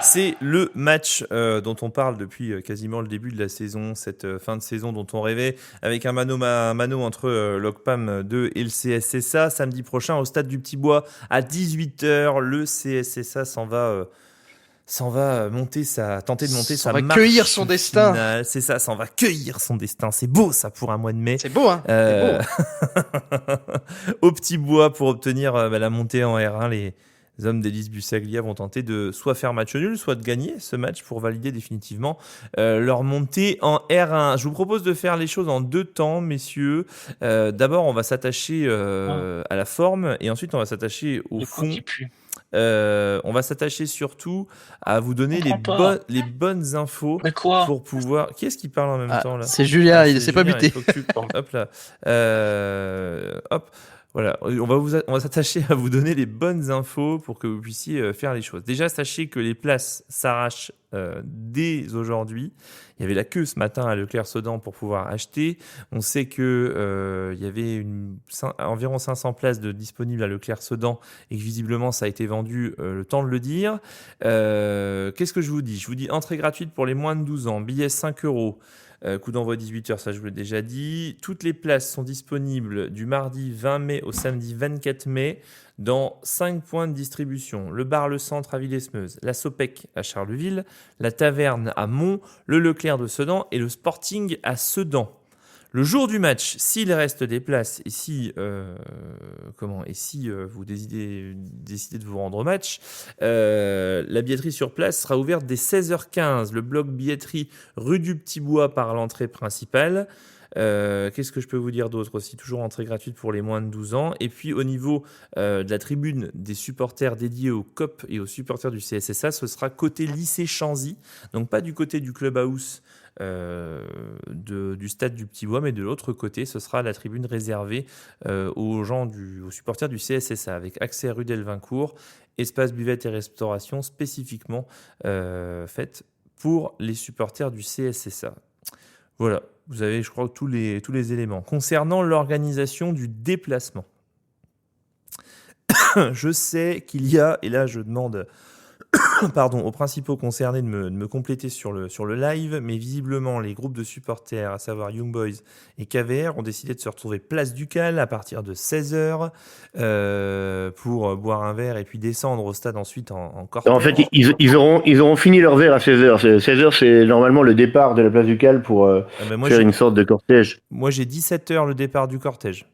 C'est le match dont on parle depuis quasiment le début de la saison, cette fin de saison dont on rêvait, avec un mano à mano entre l'OCPAM 2 et le CSSA. Samedi prochain, au stade du Petit Bois, à 18h, le CSSA s'en va tenter de monter sa marche cueillir son destin. Finale. C'est ça, s'en va cueillir son destin. C'est beau ça pour un mois de mai. C'est beau, hein C'est beau. Au Petit Bois pour obtenir la montée en R1, les hommes d'Élise Bussaglia vont tenter de soit faire match nul, soit de gagner ce match pour valider définitivement leur montée en R1. Je vous propose de faire les choses en 2 temps, messieurs. D'abord, on va s'attacher à la forme et ensuite on va s'attacher au fond. On va s'attacher surtout à vous donner les bonnes infos pour pouvoir. Qui est-ce qui parle en même temps là ? C'est Julia, il s'est pas buté. Hop là. Hop. Voilà, on va s'attacher à vous donner les bonnes infos pour que vous puissiez faire les choses. Déjà, sachez que les places s'arrachent dès aujourd'hui. Il y avait la queue ce matin à Leclerc-Sedan pour pouvoir acheter. On sait que il y avait environ 500 places disponibles à Leclerc-Sedan et que visiblement ça a été vendu le temps de le dire. Qu'est-ce que je vous dis ? Je vous dis entrée gratuite pour les moins de 12 ans, billet 5 €. Coup d'envoi 18h, ça je vous l'ai déjà dit. Toutes les places sont disponibles du mardi 20 mai au samedi 24 mai dans 5 points de distribution. Le bar Le Centre à Villesmeuse, la Sopec à Charleville, la Taverne à Mons, le Leclerc de Sedan et le Sporting à Sedan. Le jour du match, s'il reste des places et si vous décidez de vous rendre au match, la billetterie sur place sera ouverte dès 16h15. Le bloc billetterie rue du Petit Bois par l'entrée principale. Qu'est-ce que je peux vous dire d'autre aussi ? Toujours entrée gratuite pour les moins de 12 ans. Et puis au niveau de la tribune des supporters dédiés au COP et aux supporters du CSSA, ce sera côté lycée Chanzy, donc pas du côté du clubhouse du stade du Petit Bois, mais de l'autre côté, ce sera la tribune réservée aux supporters du CSSA, avec accès rue Delvincourt, espace buvette et restauration spécifiquement faite pour les supporters du CSSA. Voilà, vous avez, je crois, tous les éléments. Concernant l'organisation du déplacement, je sais qu'il y a, et là je demande aux principaux concernés de me compléter sur le live, mais visiblement les groupes de supporters, à savoir Young Boys et KVR, ont décidé de se retrouver place Ducal à partir de 16h pour boire un verre et puis descendre au stade ensuite en cortège. En fait, ils auront fini leur verre à 16h. 16h, c'est normalement le départ de la place Ducal pour faire une sorte de cortège. Moi, j'ai 17h le départ du cortège.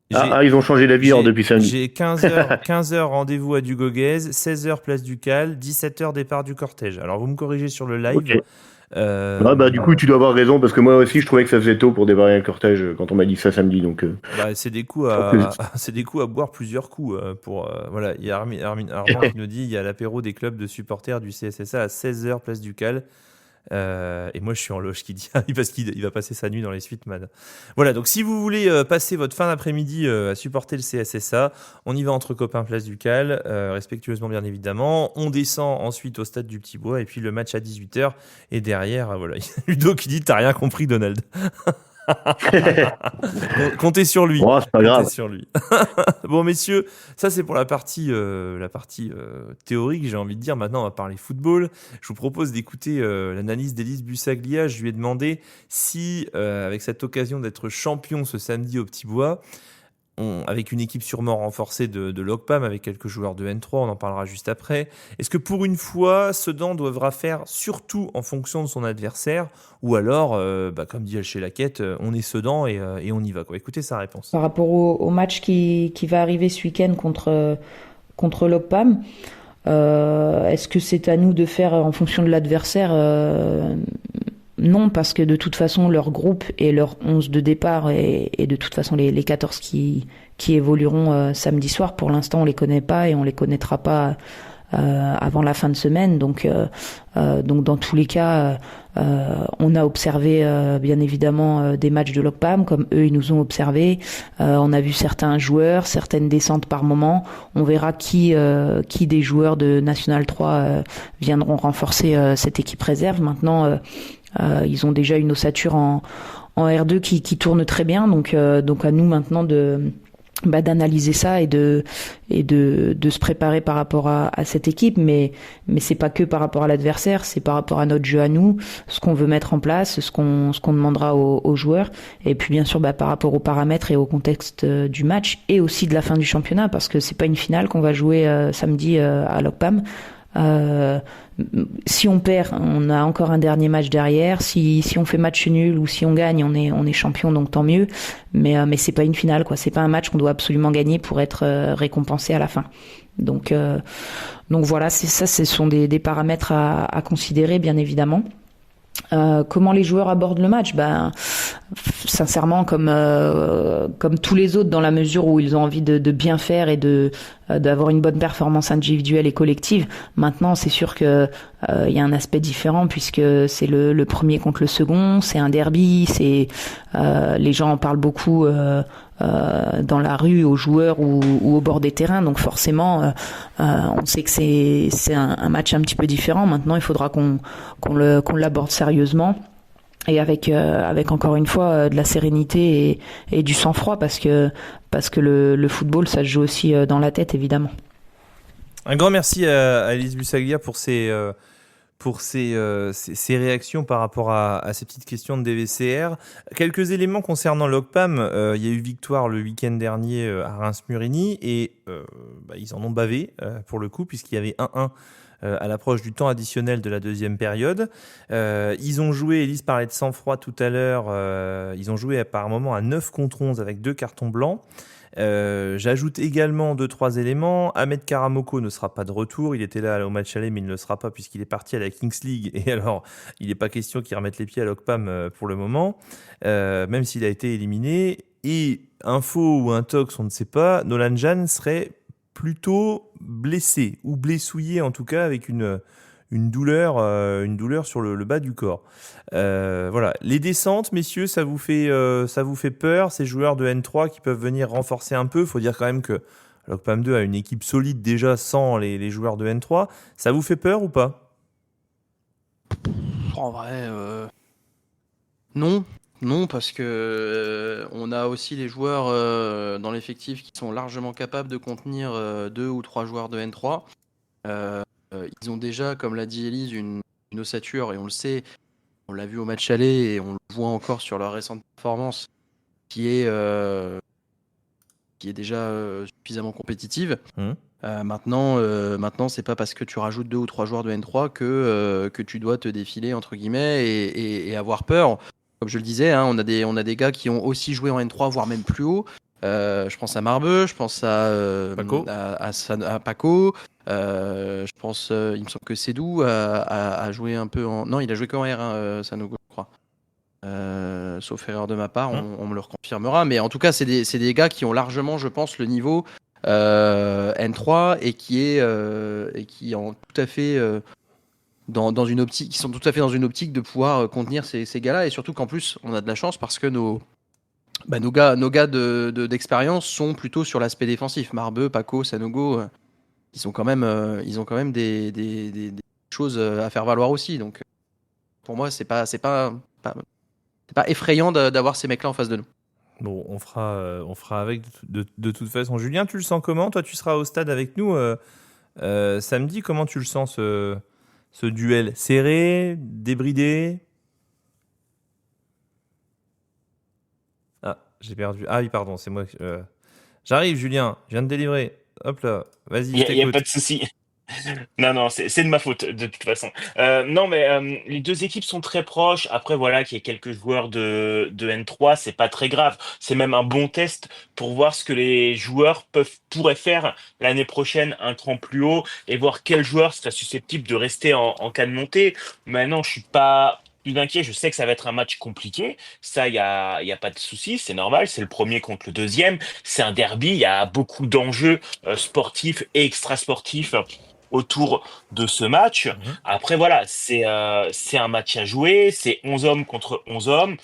Ils ont changé d'avis depuis samedi. J'ai 15h rendez-vous à Dugoguez, 16h place Ducal, 17h départ du cortège. Alors vous me corrigez sur le live. Okay. Du coup tu dois avoir raison parce que moi aussi je trouvais que ça faisait tôt pour démarrer le cortège quand on m'a dit ça samedi. Donc c'est des coups à boire plusieurs coups voilà. Il y a Armand qui nous dit il y a l'apéro des clubs de supporters du CSSA à 16h place Ducal. Et moi je suis en loge qui dit parce qu'il va passer sa nuit dans les suites man. Voilà, donc si vous voulez passer votre fin d'après-midi à supporter le CSSA, on y va entre copains place Ducal, respectueusement bien évidemment. On descend ensuite au stade du Petit Bois et puis le match à 18h et derrière voilà, il y a Ludo qui dit t'as rien compris Donald. Comptez sur lui. Oh, c'est pas grave. Comptez sur lui. Bon messieurs, ça c'est pour la partie théorique, j'ai envie de dire. Maintenant on va parler football. Je vous propose d'écouter l'analyse d'Élise Bussaglia. Je lui ai demandé si avec cette occasion d'être champion ce samedi au Petit Bois, avec une équipe sûrement renforcée de l'OCPAM, avec quelques joueurs de N3, on en parlera juste après. Est-ce que pour une fois, Sedan devra faire surtout en fonction de son adversaire, ou alors, comme dit Alché Laquette, on est Sedan et on y va, quoi. Écoutez sa réponse. Par rapport au match qui va arriver ce week-end contre l'OCPAM, est-ce que c'est à nous de faire en fonction de l'adversaire ? Non, parce que de toute façon, leur groupe et leur 11 de départ et de toute façon les 14 qui évolueront samedi soir, pour l'instant, on les connaît pas et on les connaîtra pas avant la fin de semaine. Donc dans tous les cas, on a observé bien évidemment des matchs de l'OCPAM comme eux ils nous ont observé. On a vu certains joueurs, certaines descentes par moment. On verra qui des joueurs de National 3 viendront renforcer cette équipe réserve. Maintenant, ils ont déjà une ossature en R2 qui tourne très bien. Donc à nous maintenant d'analyser ça et de se préparer par rapport à cette équipe, mais c'est pas que par rapport à l'adversaire, c'est par rapport à notre jeu à nous, ce qu'on veut mettre en place, ce qu'on demandera aux joueurs, et puis bien sûr par rapport aux paramètres et au contexte du match et aussi de la fin du championnat, parce que c'est pas une finale qu'on va jouer samedi à l'OCPAM. Si on perd, on a encore un dernier match derrière. Si on fait match nul ou si on gagne, on est champion, donc tant mieux. Mais c'est pas une finale, quoi. C'est pas un match qu'on doit absolument gagner pour être récompensé à la fin. Donc voilà, ce sont des paramètres à considérer, bien évidemment. Comment les joueurs abordent le match? sincèrement comme tous les autres, dans la mesure où ils ont envie de bien faire et d'avoir une bonne performance individuelle et collective. Maintenant, c'est sûr que il y a un aspect différent, puisque c'est le premier contre le second, c'est un derby, c'est les gens en parlent beaucoup dans la rue, aux joueurs ou au bord des terrains, donc forcément on sait que c'est un match un petit peu différent. Maintenant, il faudra qu'on l'aborde sérieusement et avec encore une fois de la sérénité et du sang-froid, parce que le football, ça se joue aussi dans la tête, évidemment. Un grand merci à Élise Bussaglia pour ses réactions par rapport à ces petites questions de DVCR. Quelques éléments concernant l'OCPAM. Il y a eu victoire le week-end dernier à Reims-Murini et ils en ont bavé pour le coup, puisqu'il y avait 1-1 à l'approche du temps additionnel de la deuxième période. Ils ont joué, Élise parlait de sang-froid tout à l'heure, ils ont joué par moment à 9 contre 11 avec 2 cartons blancs. J'ajoute également 2-3 éléments. Ahmed Karamoko ne sera pas de retour. Il était là au match aller, mais il ne le sera pas puisqu'il est parti à la Kings League. Et alors, il n'est pas question qu'il remette les pieds à l'OCPAM pour le moment, même s'il a été éliminé. Et info ou intox, on ne sait pas, Nolan Jan serait plutôt blessé ou blessouillé, en tout cas avec une douleur sur le bas du corps. Voilà, les descentes, messieurs, ça vous fait peur, ces joueurs de N3 qui peuvent venir renforcer un peu. Faut dire quand même que l'OCPAM 2 a une équipe solide déjà sans les joueurs de N3. Ça vous fait peur ou pas ? En vrai, non, parce que on a aussi les joueurs dans l'effectif qui sont largement capables de contenir 2 ou 3 joueurs de N3. Ils ont déjà, comme l'a dit Élise, une ossature, et on le sait, on l'a vu au match aller et on le voit encore sur leur récente performance, qui est déjà suffisamment compétitive. Maintenant, c'est pas parce que tu rajoutes 2 ou 3 joueurs de N3 que tu dois te défiler entre guillemets et avoir peur. Comme je le disais, hein, on a des gars qui ont aussi joué en N3, voire même plus haut. Je pense à Marbeux, je pense à Paco. Je pense, il me semble que Sédou a joué un peu en... Non, il a joué qu'en R1, Sanogo, je crois. Sauf erreur de ma part, on me le reconfirmera. Mais en tout cas, c'est des gars qui ont largement, je pense, le niveau N3 et qui ont tout à fait... dans une optique, qui sont tout à fait dans une optique de pouvoir contenir ces gars-là, et surtout qu'en plus on a de la chance parce que nos gars d'expérience sont plutôt sur l'aspect défensif. Marbeux, Paco, Sanogo, ils ont quand même des choses à faire valoir aussi. Donc pour moi c'est pas effrayant d'avoir ces mecs-là en face de nous. Bon, on fera avec de toute façon. Julien, tu le sens comment ? Toi, tu seras au stade avec nous samedi. Comment tu le sens ce duel serré, débridé? Ah, j'ai perdu. Ah oui, pardon, c'est moi. J'arrive, Julien. Je viens de délivrer. Hop là. Vas-y, je t'écoute. Il n'y a pas de souci. Non, c'est de ma faute, de toute façon. Non, mais les deux équipes sont très proches. Après, voilà, qu'il y ait quelques joueurs de N3, c'est pas très grave. C'est même un bon test pour voir ce que les joueurs pourraient faire l'année prochaine un cran plus haut et voir quel joueur serait susceptible de rester en cas de montée. Maintenant, je suis pas plus inquiet. Je sais que ça va être un match compliqué. Ça, il y a pas de souci. C'est normal. C'est le premier contre le deuxième. C'est un derby. Il y a beaucoup d'enjeux sportifs et extrasportifs autour de ce match. Après, voilà, c'est un match à jouer, c'est 11 hommes contre 11 hommes.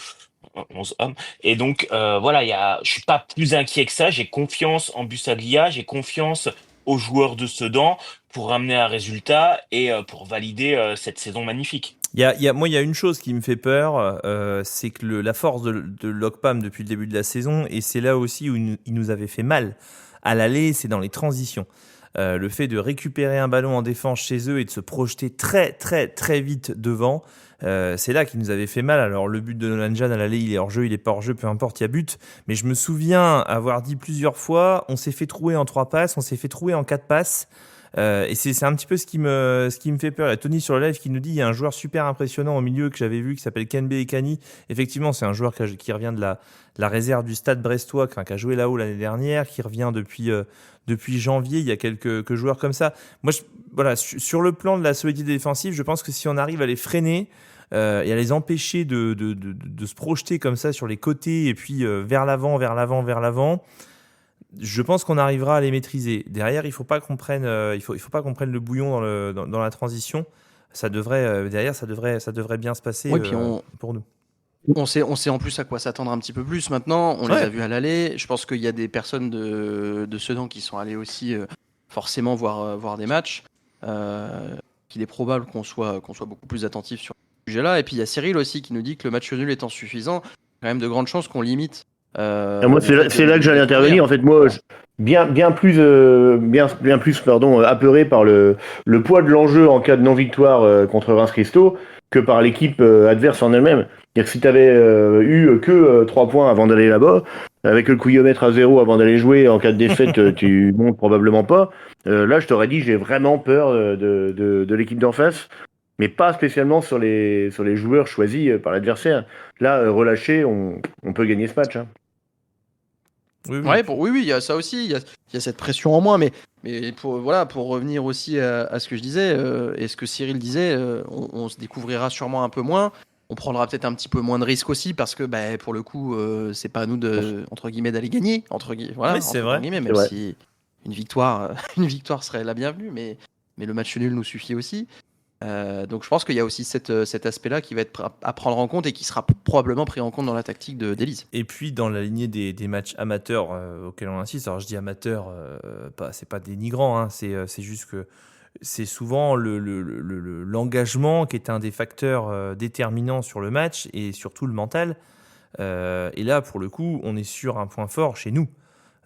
11 hommes. Et donc, voilà, je suis pas plus inquiet que ça. J'ai confiance en Bussaglia, j'ai confiance aux joueurs de Sedan pour ramener un résultat et pour valider cette saison magnifique. Moi, il y a une chose qui me fait peur, c'est que la force de l'OCPAM depuis le début de la saison, et c'est là aussi où il nous avait fait mal à l'aller, c'est dans les transitions. Le fait de récupérer un ballon en défense chez eux et de se projeter très très très vite devant, c'est là qu'il nous avait fait mal. Alors le but de Nolan Jan à l'aller, il est hors jeu, il est pas hors jeu, peu importe, il y a but. Mais je me souviens avoir dit plusieurs fois, on s'est fait trouer en 3 passes, on s'est fait trouer en 4 passes. Et c'est un petit peu ce qui me fait peur. Il y a Tony sur le live qui nous dit il y a un joueur super impressionnant au milieu que j'avais vu qui s'appelle Kenbe Ekani. Effectivement, c'est un joueur qui revient de la réserve du Stade Brestois, qui a joué là-haut l'année dernière, qui revient depuis janvier. Il y a quelques joueurs comme ça. Moi, voilà, sur le plan de la solidité défensive, je pense que si on arrive à les freiner, et à les empêcher de se projeter comme ça sur les côtés et puis vers l'avant, je pense qu'on arrivera à les maîtriser. Derrière, il faut pas qu'on prenne le bouillon dans la transition. Ça devrait bien se passer pour nous. On sait en plus à quoi s'attendre un petit peu plus maintenant. On les a vus à l'aller. Je pense qu'il y a des personnes de Sedan qui sont allées aussi forcément voir des matchs. Qu'il est probable qu'on soit beaucoup plus attentif sur ce sujet-là. Et puis il y a Cyril aussi qui nous dit que le match nul étant suffisant, il y a quand même de grandes chances qu'on limite. Moi, c'est là que j'allais intervenir. En fait, moi, bien plus, apeuré par le poids de l'enjeu en cas de non-victoire contre Reims-Christo que par l'équipe adverse en elle-même. C'est-à-dire que si tu avais eu que 3 points avant d'aller là-bas, avec le couillomètre à 0 avant d'aller jouer, en cas de défaite, tu montes probablement pas. Là, je t'aurais dit, j'ai vraiment peur de l'équipe d'en face, mais pas spécialement sur les joueurs choisis par l'adversaire. Là, relâché, on peut gagner ce match. Hein. Oui, il y a ça aussi, il y a cette pression en moins, mais pour revenir aussi à ce que je disais et ce que Cyril disait, on se découvrira sûrement un peu moins, on prendra peut-être un petit peu moins de risques aussi parce que pour le coup, c'est pas à nous entre guillemets d'aller gagner C'est vrai. Même si une victoire serait la bienvenue, mais le match nul nous suffit aussi. Donc je pense qu'il y a aussi cet aspect-là qui va être à prendre en compte et qui sera probablement pris en compte dans la tactique d'Élise. Et puis dans la lignée des matchs amateurs auxquels on insiste, alors je dis amateurs, c'est pas dénigrant, hein, c'est juste que c'est souvent l'engagement qui est un des facteurs déterminants sur le match et surtout le mental. Et là pour le coup on est sur un point fort chez nous.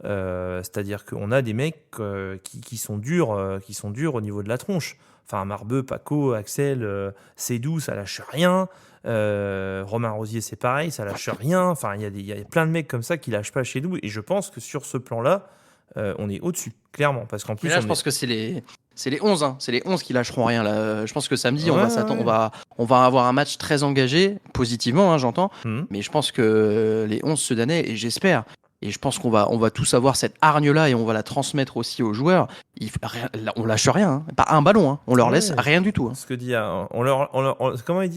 C'est-à-dire qu'on a des mecs qui sont durs au niveau de la tronche. Enfin, Marbeux, Paco, Axel, Sédou, ça lâche rien. Romain Rosier, c'est pareil, ça lâche rien. Enfin, il y a plein de mecs comme ça qui lâchent pas chez nous. Et je pense que sur ce plan-là, on est au-dessus, clairement. Parce qu'en plus, je pense que c'est les 11, hein. C'est les 11 qui lâcheront rien. Là. Je pense que samedi, on va avoir un match très engagé, positivement, hein, j'entends. Mais je pense que les 11 Sedanais, et j'espère. Et je pense qu'on va tous avoir cette hargne-là et on va la transmettre aussi aux joueurs. On lâche rien, hein. Pas un ballon, hein. On leur laisse rien du tout. Hein. Ce que dit, comment il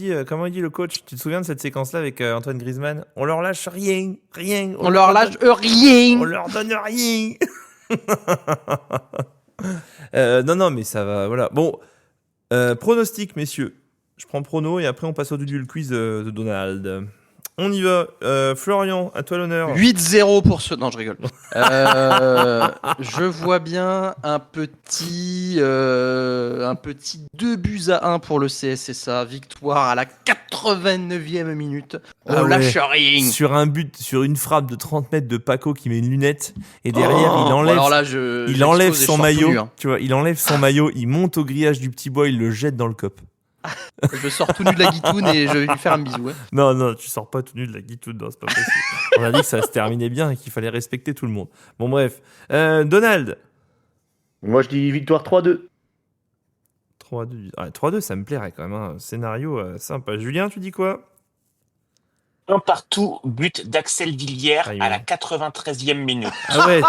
dit le coach? Tu te souviens de cette séquence-là avec Antoine Griezmann? On leur lâche rien. On leur lâche rien. On leur donne rien. Non, mais ça va, voilà. Bon, pronostic, messieurs. Je prends prono et après on passe au duel quiz de Donald. On y va. Florian, à toi l'honneur. 8-0 pour ce... Non, je rigole. Je vois bien un petit 2-1 pour le CSSA. Victoire à la 89e minute. On lâche rien. Sur un but, sur une frappe de 30 mètres de Paco qui met une lunette. Et derrière, il enlève son maillot. Hein. Tu vois, il enlève son maillot, il monte au grillage du petit bois, il le jette dans le cop. Je sors tout nu de la guitoune et je vais lui faire un bisou. Ouais. Non, tu sors pas tout nu de la guitoune, non, c'est pas possible. On a dit que ça se terminait bien et qu'il fallait respecter tout le monde. Bon, bref. Donald. Moi, je dis victoire 3-2. 3-2. Ah, 3-2, ça me plairait quand même. Un scénario sympa. Julien, tu dis quoi? Un partout, but d'Axel Villiers à la 93e minute. Ah ouais,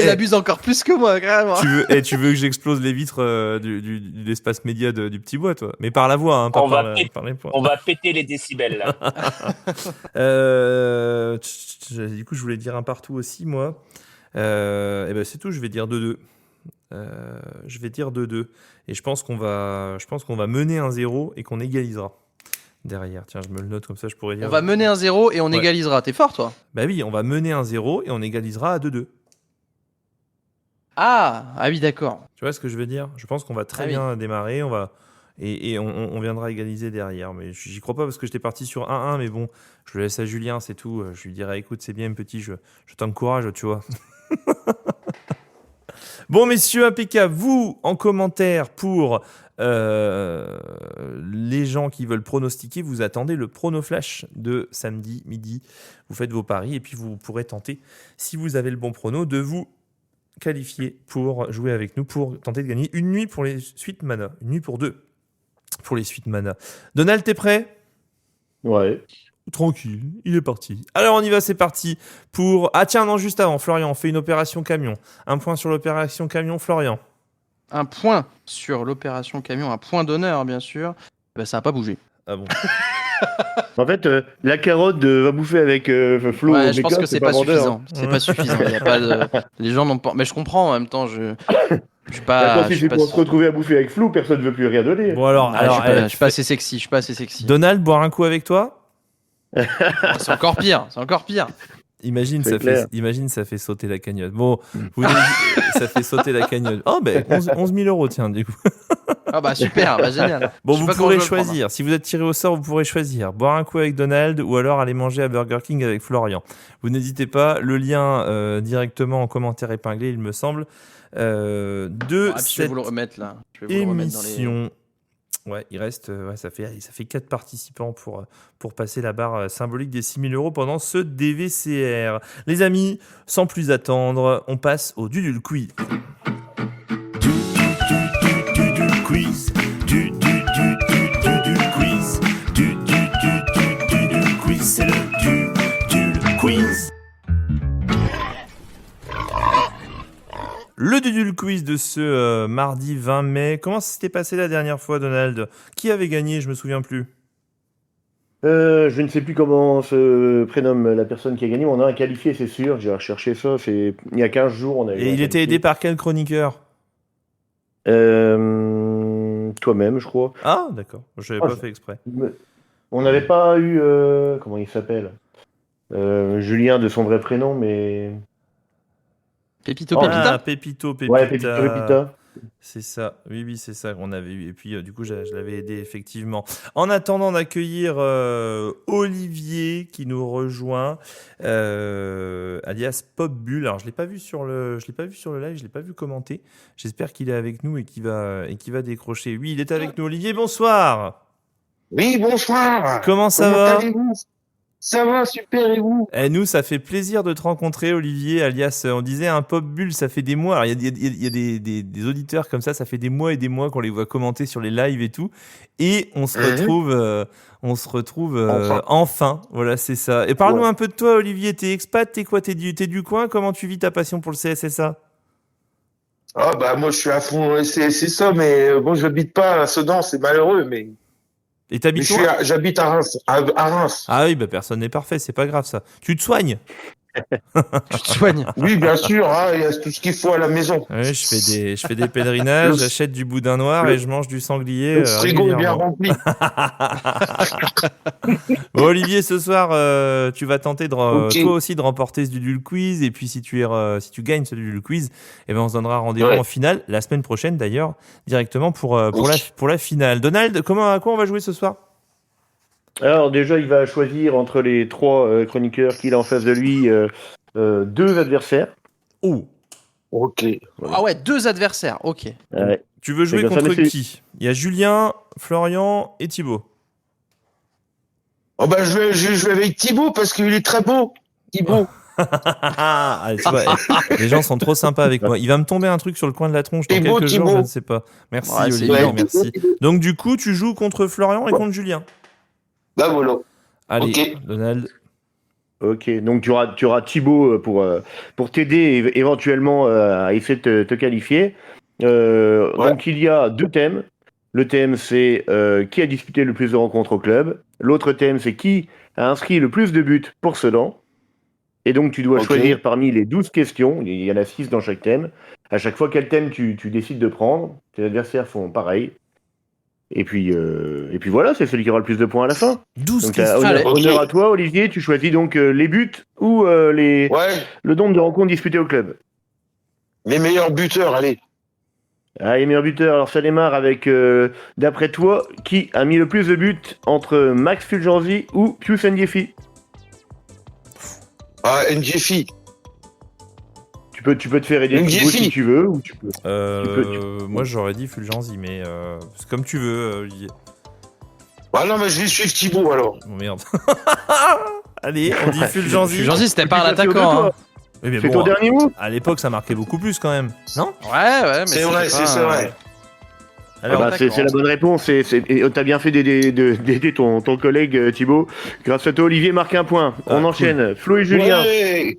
il abuse encore plus que moi, carrément. Tu veux que j'explose les vitres de l'espace média du petit bois, toi? Mais par la voix, hein, pas par les points. On va péter les décibels, là. Du coup, je voulais dire un partout aussi, moi. Et ben c'est tout, je vais dire 2-2. Je vais dire 2-2. Et je pense qu'on va mener 1-0 et qu'on égalisera. Derrière, tiens, je me le note comme ça, je pourrais dire. On va mener 1-0 et on égalisera. T'es fort, toi? Bah oui, on va mener 1-0 et on égalisera à 2-2. Ah oui, d'accord. Tu vois ce que je veux dire? Je pense qu'on va très bien démarrer, on viendra égaliser derrière. Mais j'y crois pas parce que j'étais parti sur 1-1, mais bon, je le laisse à Julien, c'est tout. Je lui dirai, écoute, c'est bien, petit, je t'encourage, tu vois. Bon, messieurs, impeccable. Vous, en commentaire pour les gens qui veulent pronostiquer, vous attendez le prono-flash de samedi midi. Vous faites vos paris et puis vous pourrez tenter, si vous avez le bon prono, de vous qualifier pour jouer avec nous, pour tenter de gagner une nuit pour les suites Mana. Une nuit pour 2 pour les suites Mana. Donald, t'es prêt? Ouais. Tranquille, il est parti. Alors on y va, c'est parti pour... Ah tiens, non, juste avant, Florian, on fait une opération camion. Un point sur l'opération camion, Florian. Un point sur l'opération camion, un point d'honneur, bien sûr. Ça n'a pas bougé. Ah bon. En fait, la carotte va bouffer avec Flo. Ouais, je pense Omega, que c'est pas vendeur. suffisant. C'est pas suffisant. Il y a pas de... Les gens n'ont pas. Mais je comprends en même temps. Je suis pas. Attends, je si suis c'est pas... pour se retrouver à bouffer avec Flo, personne ne veut plus rien donner. Bon alors, Ah, je suis pas eh, assez sexy. Je suis pas assez sexy. Donald, boire un coup avec toi? C'est encore pire. C'est encore pire. Imagine C'est ça, clair. imagine, ça fait sauter la cagnotte. Bon, ça fait sauter la cagnotte. Oh, ben 11 000 euros, tiens, du coup. Ah bah super, bah génial. Bon, Je sais vous pas comment pourrez je vais le prendre. choisir. Si vous êtes tiré au sort, vous pourrez choisir. Boire un coup avec Donald ou alors aller manger à Burger King avec Florian. Vous n'hésitez pas. Le lien directement en commentaire épinglé, il me semble, de Ah, puis je vais cette vous le remettre là. Je vais vous le remettre dans les... émission. Ouais, il reste, ça fait 4 participants pour passer la barre symbolique des 6 000 euros pendant ce DVCR. Les amis, sans plus attendre, on passe au Dudul Quiz. Dudul Quiz. Dudul Quiz. Dudul Quiz. C'est le Dudul Quiz. Le Dudul Quiz de ce mardi 20 mai. Comment ça s'était passé la dernière fois, Donald? Qui avait gagné? Je me souviens plus. Je ne sais plus comment se prénomme la personne qui a gagné. On a un qualifié, c'est sûr. J'ai recherché ça. Il y a 15 jours, on a eu Et un il était qualifié. aidé par quel chroniqueur? Toi-même, je crois. Ah, d'accord. Je n'avais Ah, pas je- fait exprès. On n'avait pas eu. Comment il s'appelle Julien de son vrai prénom, mais. Pépito Oh, Pépita. Ah, Pépito, Ouais, Pépito Pépita. C'est ça. Oui, c'est ça qu'on avait eu. Et puis, du coup, je l'avais aidé, effectivement. En attendant d'accueillir Olivier qui nous rejoint, alias Pop Bull. Alors, je l'ai pas vu sur le live, je l'ai pas vu commenter. J'espère qu'il est avec nous et qu'il va décrocher. Oui, il est avec nous. Olivier, bonsoir. Oui, bonsoir. Comment ça va? allez-vous? Ça va, super, et vous? Eh, nous, ça fait plaisir de te rencontrer, Olivier, alias, on disait un Pop Bull, ça fait des mois. Alors, il y a des auditeurs comme ça fait des mois et des mois qu'on les voit commenter sur les lives et tout. Et on se retrouve enfin. Voilà, c'est ça. Et parle-nous un peu de toi, Olivier. T'es expat, t'es quoi? T'es du coin? Comment tu vis ta passion pour le CSSA? Ah, bah, moi, je suis à fond, c'est ça, mais bon, j'habite pas à Sedan, c'est malheureux, mais Et t'habites où? j'habite à Reims, à Reims. Ah oui, bah personne n'est parfait, c'est pas grave ça. Tu te soignes? Tu te soignes. Oui, bien sûr, hein, il y a tout ce qu'il faut à la maison. Ouais, je fais des pèlerinages, j'achète du boudin noir et je mange du sanglier. Le frigo est bien régulièrement. rempli. Bon, Olivier, ce soir, tu vas tenter Ok. toi aussi de remporter ce Dudul Quiz. Et puis, si tu gagnes ce Dudul Quiz, eh ben, on se donnera rendez-vous Ouais. en finale, la semaine prochaine d'ailleurs, directement pour la finale. Donald, à quoi on va jouer ce soir? Alors, déjà, il va choisir entre les 3 chroniqueurs qu'il a en face de lui 2 adversaires. Oh, Ok. Ah ouais, 2 adversaires. Ok. Ouais. tu veux jouer C'est comme ça, contre mais c'est- qui? Il y a Julien, Florian et Thibaut. Oh, bah, je vais avec Thibaut parce qu'il est très beau. Thibaut. Allez, tu vois, les gens sont trop sympas avec moi. Il va me tomber un truc sur le coin de la tronche dans Thibaut, quelques jours, Thibaut. je ne sais pas. Merci, Ouais, c'est Olivier, évident. merci. Donc, du coup, tu joues contre Florian et contre Julien. Bah, voilà. Allez, Ok. Donald. Ok, donc tu auras Thibaut pour t'aider éventuellement à essayer de te qualifier. Ouais. Donc il y a 2 thèmes. Le thème c'est qui a disputé le plus de rencontres au club. L'autre thème c'est qui a inscrit le plus de buts pour Sedan. Et donc tu dois Ok. choisir parmi les 12 questions, il y en a 6 dans chaque thème. À chaque fois quel thème tu décides de prendre, tes adversaires font pareil. Et puis voilà, c'est celui qui aura le plus de points à la fin. 12 Donc questions. Allez. honneur à toi, Olivier. Tu choisis donc les buts ou Ouais. le nombre de rencontres disputées au club. Les meilleurs buteurs, allez. Ah, les meilleurs buteurs. Alors ça démarre avec, d'après toi, qui a mis le plus de buts entre Max Fulgenzi ou Pius Ndiefi? Ah, NGFI. Tu peux te faire aider Ndiefi. Thibaut si tu veux. Ou tu peux. Moi, j'aurais dit Fulgenzi, mais c'est comme tu veux, Olivier. Ah non, mais je vais suivre Thibaut, alors. Oh merde. Allez, on dit Fulgenzi. Fulgenzi, c'était pas un Tu choisis attaquant. au-deux, Hein. Oui, mais C'est bon, ton dernier mot? à l'époque, ça marquait beaucoup plus quand même. Non? Ouais, mais C'est vrai, c'était pas c'est un- vrai. Alors, Ah bah, c'est la bonne réponse. Et t'as bien fait d'aider ton collègue Thibaut. Grâce à toi, Olivier marque un point. On Ah, enchaîne. Flo et Julien. Ouais.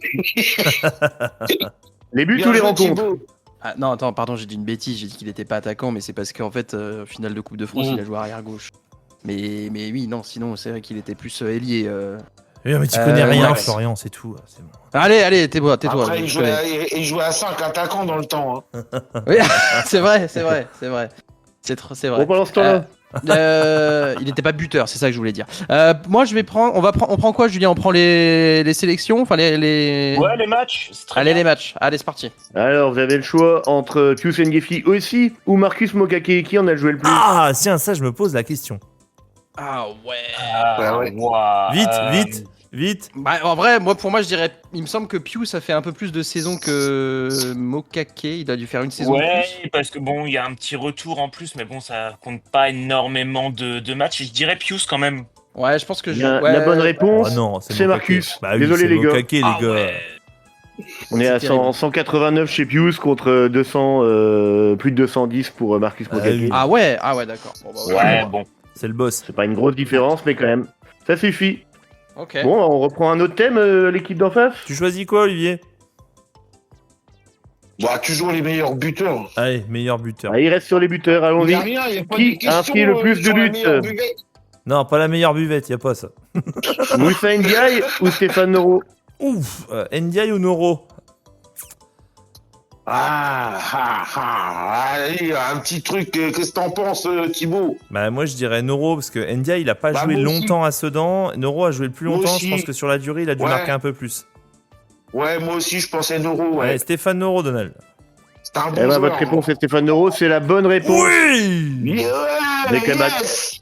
Les buts Bien ou les joué, rencontres? Thibaut. Ah, non, attends, pardon, j'ai dit une bêtise. J'ai dit qu'il était pas attaquant, mais c'est parce qu'en fait, finale de Coupe de France, Mhm. il a joué arrière gauche. Mais oui, non, sinon c'est vrai qu'il était plus ailier. Oui, mais tu connais rien, ouais. Florian, c'est tout. C'est bon. Allez, tais-toi. Après, je il connais. jouait à 5 attaquants dans le temps. Hein. Oui, c'est vrai. C'est vrai. C'est vrai. Bon, pendant ce temps-là, Il n'était pas buteur, c'est ça que je voulais dire. Moi, je vais prendre. On prend quoi, Julien? On prend les sélections, enfin les. Ouais, les matchs. C'est très Allez, bien. les matchs. Allez, c'est parti. alors vous avez le choix entre Pius Ngeffi aussi ou Marcus Mokake. Qui en a joué le plus? Ah, tiens, ça, je me pose la question. Ah ouais. Ah, Ouais. ouah, Vite. Bah, en vrai, pour moi, je dirais. Il me semble que Pius a fait un peu plus de saisons que Mokake. Il a dû faire une saison de Ouais, plus. parce que bon, il y a un petit retour en plus, mais bon, ça compte pas énormément de matchs. Je dirais Pius quand même. Ouais, je pense que Bien, ouais. la bonne réponse, Oh non, c'est Mokake. Marcus. Bah oui, Désolé c'est les gars. Mokake, les Ah gars. ouais. On est à C'est terrible. 189 chez Pius contre 200, plus de 210 pour Marcus Ah Mokake. oui. Ah ouais, d'accord. Bon, bah, Ouais, bon. C'est le boss. C'est pas une grosse différence, mais quand même, ça suffit. Ok. Bon, on reprend un autre thème, l'équipe d'en face. Tu choisis quoi, Olivier? Bah, toujours les meilleurs buteurs. Allez, meilleur buteur. Ah, il reste sur les buteurs, Il allons-y. n'y a rien, il n'y a pas Qui de question. a inscrit le plus de sur la buts meilleure buvette. Non, pas la meilleure buvette, y a pas ça. Moussa Ndiaye ou Stéphane Noro? Ouf, Ndiaye ou Noro? Allez, un petit truc, qu'est-ce que t'en penses, Thibaut? Bah moi je dirais Noro parce que Ndiaye il a pas Bah, joué moi aussi. longtemps à Sedan. Noro a joué le plus Moi longtemps. aussi. Je pense que sur la durée il a dû Ouais. marquer un peu plus. Ouais, moi aussi, je pensais Noro, ouais. Allez, Stéphane Noro, Donald. C'est un bon Eh ben, joueur. votre réponse est Stéphane Noro, c'est la bonne réponse. Oui. Yeah, Avec un yes.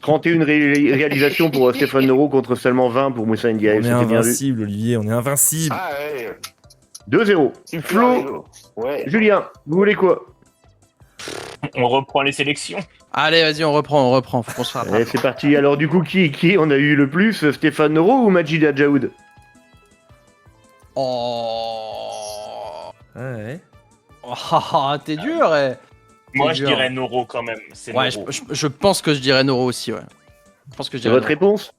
31 réalisations pour Stéphane Noro contre seulement 20 pour Moussa Ndiaye. On est C'était bien vu. invincible, Olivier. On est invincible. Ah, ouais. 2-0. Super, Flo, ouais. Julien, vous voulez quoi? On reprend les sélections. Allez, vas-y, on reprend. Faut qu'on se rattrape. Allez, c'est parti. Alors du coup, qui on a eu le plus? Stéphane Noro ou Majid Adjaoud? Oh. Ouais. T'es dur, Moi, C'est je dur. dirais Noro quand même. C'est Ouais, Noro. je pense que je dirais Noro aussi, ouais. Je pense que je C'est dirais votre réponse?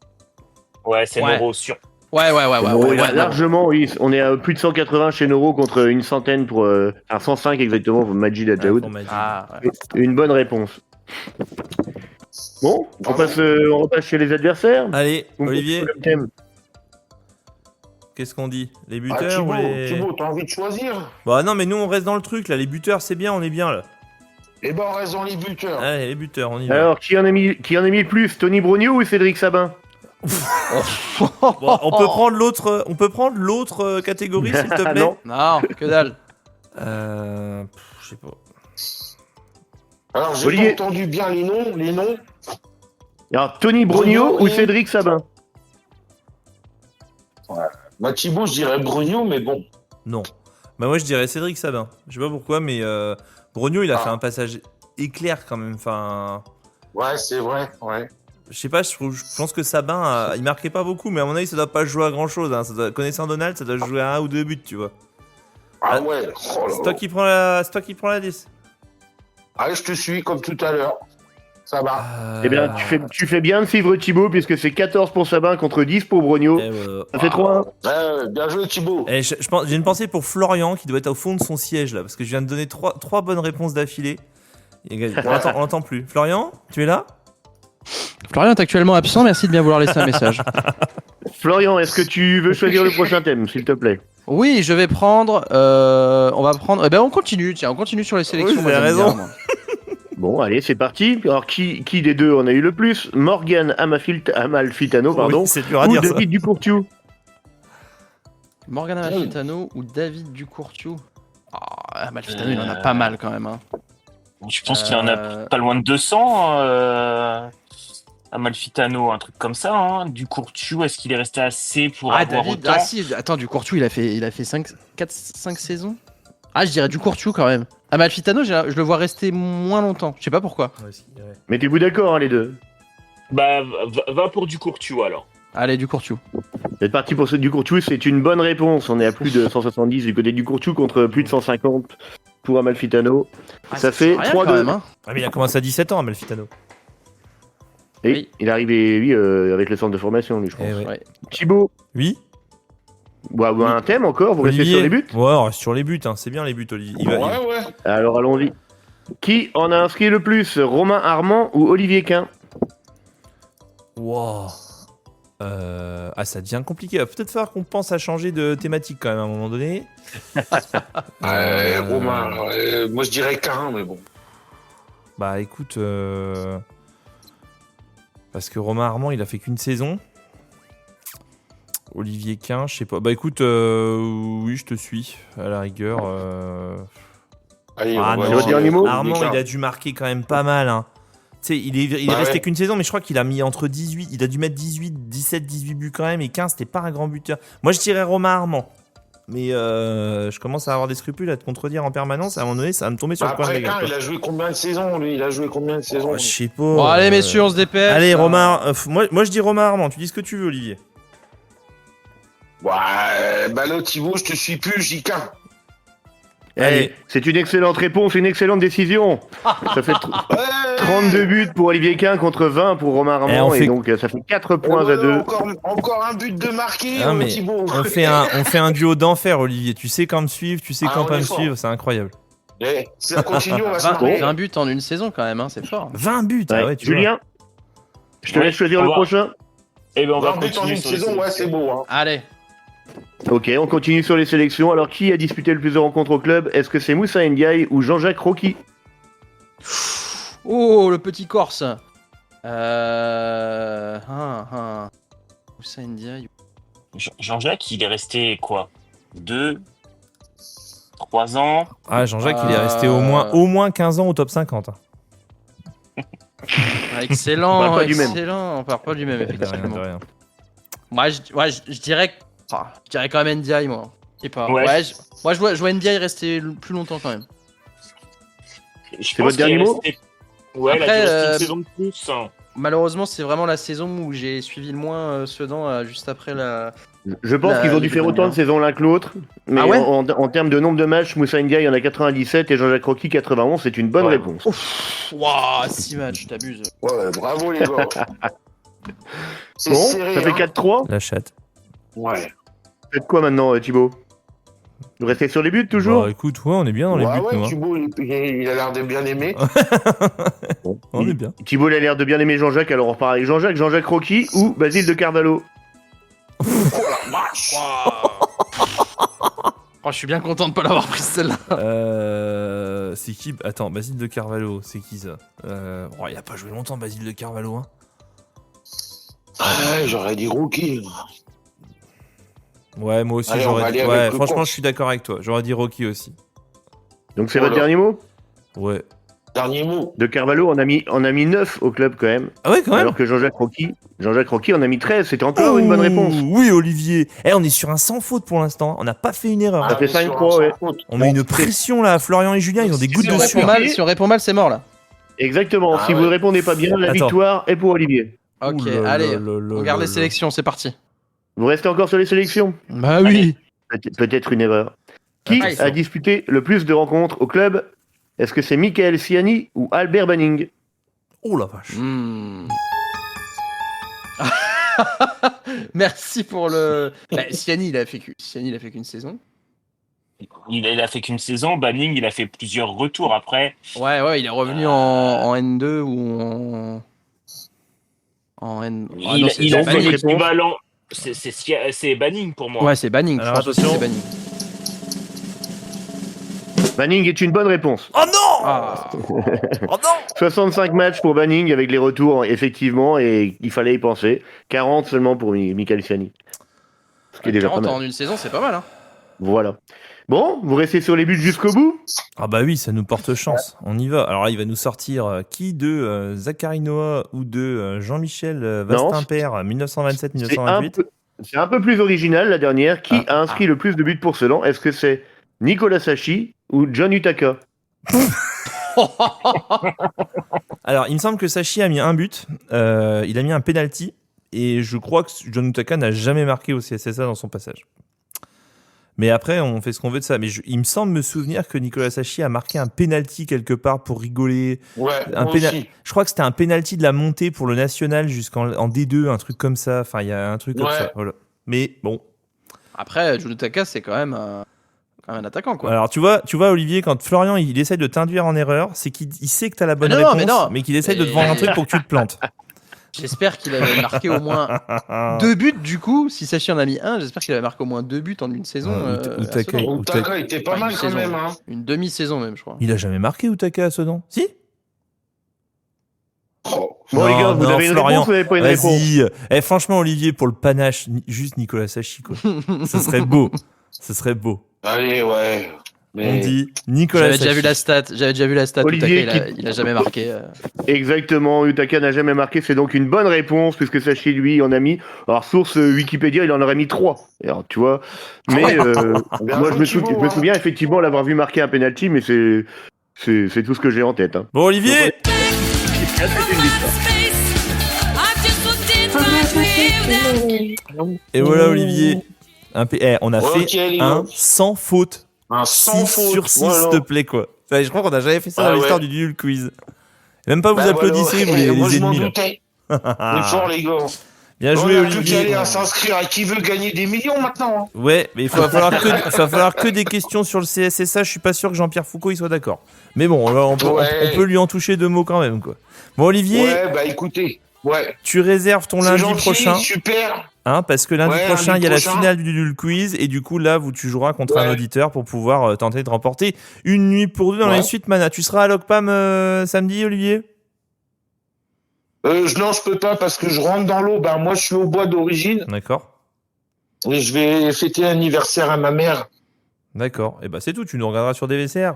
Ouais, c'est Ouais. Noro sûr. Ouais, Noro, ouais, largement, oui. On est à plus de 180 chez Noro contre une centaine pour... 105 exactement pour Majid Adjaoud. Pour Majid. Ah, ouais. Une bonne réponse. Bon, on repasse chez les adversaires. Allez, Vous me Olivier, proposez le thème. qu'est-ce qu'on dit? Les Ah, buteurs ou les... Thibaut, t'as envie de choisir? Bah non, mais nous on reste dans le truc là. Les buteurs, c'est bien, on est bien là. Eh ben, on reste dans les buteurs. Allez, les buteurs, on y va. Alors, qui en a mis le plus? Tony Brogno ou Cédric Sabin? Bon, on peut prendre l'autre catégorie, s'il te plaît. Non. Non, que dalle. Je sais pas. Alors, j'ai Olivier. pas entendu bien les noms. Alors, Tony Brogno Brogno ou et- Cédric Sabin? Bah, Thibaut, je dirais Brugno, mais bon. Non. Bah moi je dirais Cédric Sabin. Je sais pas pourquoi, mais Brogno il a fait un passage éclair quand même. Enfin, Ouais, c'est vrai, ouais. je sais pas, je pense que Sabin, il marquait pas beaucoup, mais à mon avis ça doit pas jouer à grand chose. Hein. Connaissant Donald, ça doit jouer à 1 ou 2 buts, tu vois. Ah ouais. Oh là C'est toi là. qui prends la 10. Allez, je te suis comme tout à l'heure. Ça va. Eh bien, tu fais bien de suivre Thibaut, puisque c'est 14 pour Sabin contre 10 pour Brogno. Ça fait 3-1. Ouais, bien joué, Thibaut. J'ai une pensée pour Florian qui doit être au fond de son siège là, parce que je viens de donner trois bonnes réponses d'affilée. On l'entend plus. Florian, tu es là? Florian est actuellement absent, merci de bien vouloir laisser un message. Florian, est-ce que tu veux choisir le prochain thème, s'il te plaît? Oui, je vais prendre. On va prendre. Eh ben, on continue. Tiens, on continue sur les sélections. Oui, moi, vous avez j'aime bien, raison. moi. Bon, allez, c'est parti. Alors, qui des deux en a eu le plus? Morgan Amalfitano, pardon, Oui, c'est dur à ou dire ça. David Ducourtiou? Morgan Amalfitano ou David Ducourtiou. Ah, Amalfitano, il en a pas mal quand même. Hein. Je pense qu'il y en a pas loin de 200. Amalfitano, un truc comme ça. Hein. Ducourtiou, est-ce qu'il est resté assez pour avoir David. autant? Ah si, attends, Ducourtiou, il a fait 5 saisons. Ah, je dirais Ducourtiou quand même. Amalfitano, je le vois rester moins longtemps. Je sais pas pourquoi. Mettez-vous d'accord, hein, les deux. Bah, va pour Ducourtiou alors. Allez, Ducourtiou. Vous êtes parti pour ce Ducourtiou, c'est une bonne réponse. On est à plus de 170 du côté du Ducourtiou contre plus de 150 pour Amalfitano. Ça fait rien, quand 3-2. même, hein. Ah mais il a commencé à 17 ans, Amalfitano. Et Oui. il est arrivé, lui, avec le centre de formation, lui, je pense. Eh ouais. Ouais. Thibaut, Oui. un thème encore? Vous restez sur les buts? Ouais, on reste sur les buts, hein. C'est bien les buts, Olivier. Ouais. Alors allons-y. Qui en a inscrit le plus? Romain Armand ou Olivier Quin? Wow. Ça devient compliqué. Il va peut-être falloir qu'on pense à changer de thématique quand même à un moment donné. Romain, moi je dirais qu'un, mais bon. Bah écoute, parce que Romain Armand, il a fait qu'une saison. Olivier Quin, je sais pas. Bah écoute, oui, je te suis, à la rigueur. Allez, Ah on va non, le dernier mot. Armand, il a dû marquer quand même pas mal. Hein. Tu sais, il est resté ouais. qu'une saison, mais je crois qu'il a mis entre 18, il a dû mettre 18, 17, 18 buts quand même, et 15, c'était pas un grand buteur. Moi, je dirais Romain Armand. Mais je commence à avoir des scrupules à te contredire en permanence. À un moment donné, ça va me tomber sur le coin de Après, la gueule. il a joué combien de saisons, lui? Il a joué combien de saisons? Oh, je sais pas. Bon, allez, messieurs, on se dépêche. Allez, Romain. Moi, je dis Romain Armand. Tu dis ce que tu veux, Olivier. Ouais, bah là, Thibaut, je te suis plus, j'y qu'un. Allez. C'est une excellente réponse, une excellente décision. Ça fait 32 buts pour Olivier Quin contre 20 pour Romain Armand, et donc ça fait 4 points à 2. Encore un but de marqué, Non, mais Thibaut. on fait un duo d'enfer, Olivier. Tu sais quand me suivre, tu sais quand pas me suivre. C'est incroyable. Si ça continue, on va se marrer. 20 buts en une saison quand même, hein, c'est fort. 20 buts, Ouais. ouais, tu Julien, je te laisse choisir le prochain. Eh ben, on va 20 buts en continuer une sur les saison, ouais, sélections. c'est beau. Hein. Allez. Ok, on continue sur les sélections. Alors, qui a disputé le plus de rencontres au club? Est-ce que c'est Moussa Ndiaye ou Jean-Jacques Rocky? Oh, le petit Corse. Moussa Ndiaye. Jean-Jacques, il est resté quoi? 2, 3 ans. Ah, Jean-Jacques, il est resté au moins 15 ans au top 50. Ah, excellent, On parle pas du même. excellent. On part pas du même, De rien, effectivement. de rien. Moi, je dirais quand même Ndiaye, moi. Je sais pas. Ouais. Ouais, je vois Ndiaye rester plus longtemps quand même. C'est votre dernier mot? Ouais, Après, il a dû rester une saison de plus. Malheureusement, c'est vraiment la saison où j'ai suivi le moins Sedan juste après la. Je pense qu'ils ont dû faire autant de saisons l'un que l'autre. Mais Ah ouais en termes de nombre de matchs, Moussa Ndiaye en a 97 et Jean-Jacques Rocky 91. C'est une bonne réponse. Waouh, 6 matchs, t'abuses. Ouais, bravo les gars. C'est Bon, serré, ça fait hein. 4-3. La chatte. Ouais. Faites quoi maintenant, Thibaut? Vous restez sur les buts toujours? Bah, écoute, ouais, on est bien dans les buts, nous. Hein. Thibaut, il a l'air de bien aimer. On est bien. Thibaut il a l'air de bien aimer Jean-Jacques, alors on repart avec Jean-Jacques Rocky ou Basile de Carvalho? Oh la vache. Oh, je suis bien content de pas l'avoir pris celle-là. C'est qui? Attends, Basile de Carvalho, c'est qui ça? Il a pas joué longtemps, Basile de Carvalho. Hein. Ouais, j'aurais dit Rookie. Ouais, moi aussi, Allez, on va j'aurais dit. aller Ouais, avec le franchement, Corse. je suis d'accord avec toi. J'aurais dit Rocky aussi. Donc c'est Voilà. votre dernier mot? Ouais. Dernier mot. De Carvalho, on a mis 9 au club quand même. Ah ouais, quand même. Alors que Jean-Jacques Rocky, on a mis 13. C'était encore une bonne réponse. Oui, Olivier. On est sur un sans faute pour l'instant. On n'a pas fait une erreur. Ça fait 5-3, ouais. On met une pression là à Florian et Julien. Ils ont des gouttes de sueur. Si on répond mal, c'est mort là. Exactement. Si vous ne répondez pas bien, la Attends. victoire est pour Olivier. Ok, Ouh là allez, là là on garde là les sélections, c'est parti. Vous restez encore sur les sélections? Bah oui. Peut-être une erreur. Qui Ah, a disputé le plus de rencontres au club? Est-ce que c'est Michael Siani ou Albert Banning? Oh la vache. Merci pour le. Bah, Siani, il a fait qu'une saison. Il a fait qu'une saison. Banning, il a fait plusieurs retours après. Ouais, il est revenu en N2 ou en N. Ah, non, Il a fait Banning. l'équivalent. C'est Banning pour moi. Ouais, c'est Banning. Alors, Je pense aussi que c'est attention. Banning. Banning est une bonne réponse. Oh non. Ah. Oh non. 65 matchs pour Banning avec les retours, effectivement, et il fallait y penser. 40 seulement pour Michael Siani. Ce qui est déjà pas 40 mal. en une saison, c'est pas mal. Hein. Voilà. Bon, vous restez sur les buts jusqu'au bout? Ah bah oui, ça nous porte chance. On y va. Alors là, il va nous sortir qui de Zachary Noah ou de Jean-Michel Vastimper, 1927-1928. C'est un peu plus original, la dernière. Qui a inscrit le plus de buts pour Sedan? Est-ce que c'est Nicolas Sachi ou John Utaka? Alors, il me semble que Sachi a mis un but. Il a mis un penalty. Et je crois que John Utaka n'a jamais marqué au CSSA dans son passage. Mais après, on fait ce qu'on veut de ça. Mais il me semble me souvenir que Nicolas Sachi a marqué un penalty quelque part pour rigoler. Ouais, Un moi péna- aussi. Je crois que c'était un penalty de la montée pour le national jusqu'en D2, un truc comme ça. Enfin, il y a un truc comme Ouais. ça. Voilà. Mais bon. Après, Junutaka, c'est quand même un attaquant, quoi. Alors, tu vois, Olivier, quand Florian il essaye de t'induire en erreur, c'est qu'il sait que t'as la bonne Mais non, réponse, mais non. mais qu'il essaye de te Mais- vendre un truc pour que tu te plantes. J'espère qu'il avait marqué au moins 2 buts du coup. Si Sachi en a mis 1, j'espère qu'il avait marqué au moins 2 buts en une saison. Utaka était pas mal quand même. Hein. Une demi-saison même, je crois. Il a jamais marqué Utaka à Sedan. Si. Bon, les gars, vous avez une réponse ou vous n'avez pas une réponse? Vas-y. Franchement, Olivier, pour le panache, juste Nicolas Sachi, quoi. Ce serait beau. Ce serait beau. Allez, ouais. Mais... On dit Nicolas Sachi. J'avais déjà vu la stat. Olivier, Utaka, il a jamais marqué. Exactement, Utaka n'a jamais marqué. C'est donc une bonne réponse, puisque Sachi, lui, en a mis. Alors, source Wikipédia, il en aurait mis 3. Alors, tu vois. Mais moi, je me souviens effectivement l'avoir vu marquer un penalty, mais c'est tout ce que j'ai en tête. Hein. Bon, Olivier. Et voilà, Olivier. On a fait un sans faute. Un sans 6 faute. sur 6, voilà. s'il te plaît, quoi. Enfin, je crois qu'on a jamais fait ça dans l'histoire du Nul Quiz. Même pas vous applaudissez, vous les moi, ennemis. Je m'en doutais. C'est fort, les gars. Bien joué, on a plus Olivier. qu'à aller à s'inscrire à qui veut gagner des millions maintenant. Hein. Ouais, mais il va falloir que des questions sur le CSSA. Je suis pas sûr que Jean-Pierre Foucault il soit d'accord. Mais bon, on peut lui en toucher 2 mots quand même, quoi. Bon, Olivier. Ouais, bah écoutez. Ouais. Tu réserves ton lundi prochain. Super. Hein, parce que lundi prochain, il y a la finale du Nul Quiz. Et du coup, là, tu joueras contre un auditeur pour pouvoir tenter de remporter une nuit pour 2 dans les suites Mana. Tu seras à l'Ocpam samedi, Olivier? Non, je peux pas parce que je rentre dans l'eau. Ben, moi, je suis au bois d'origine. D'accord. Et je vais fêter l'anniversaire à ma mère. D'accord. Et c'est tout. Tu nous regarderas sur DVCR.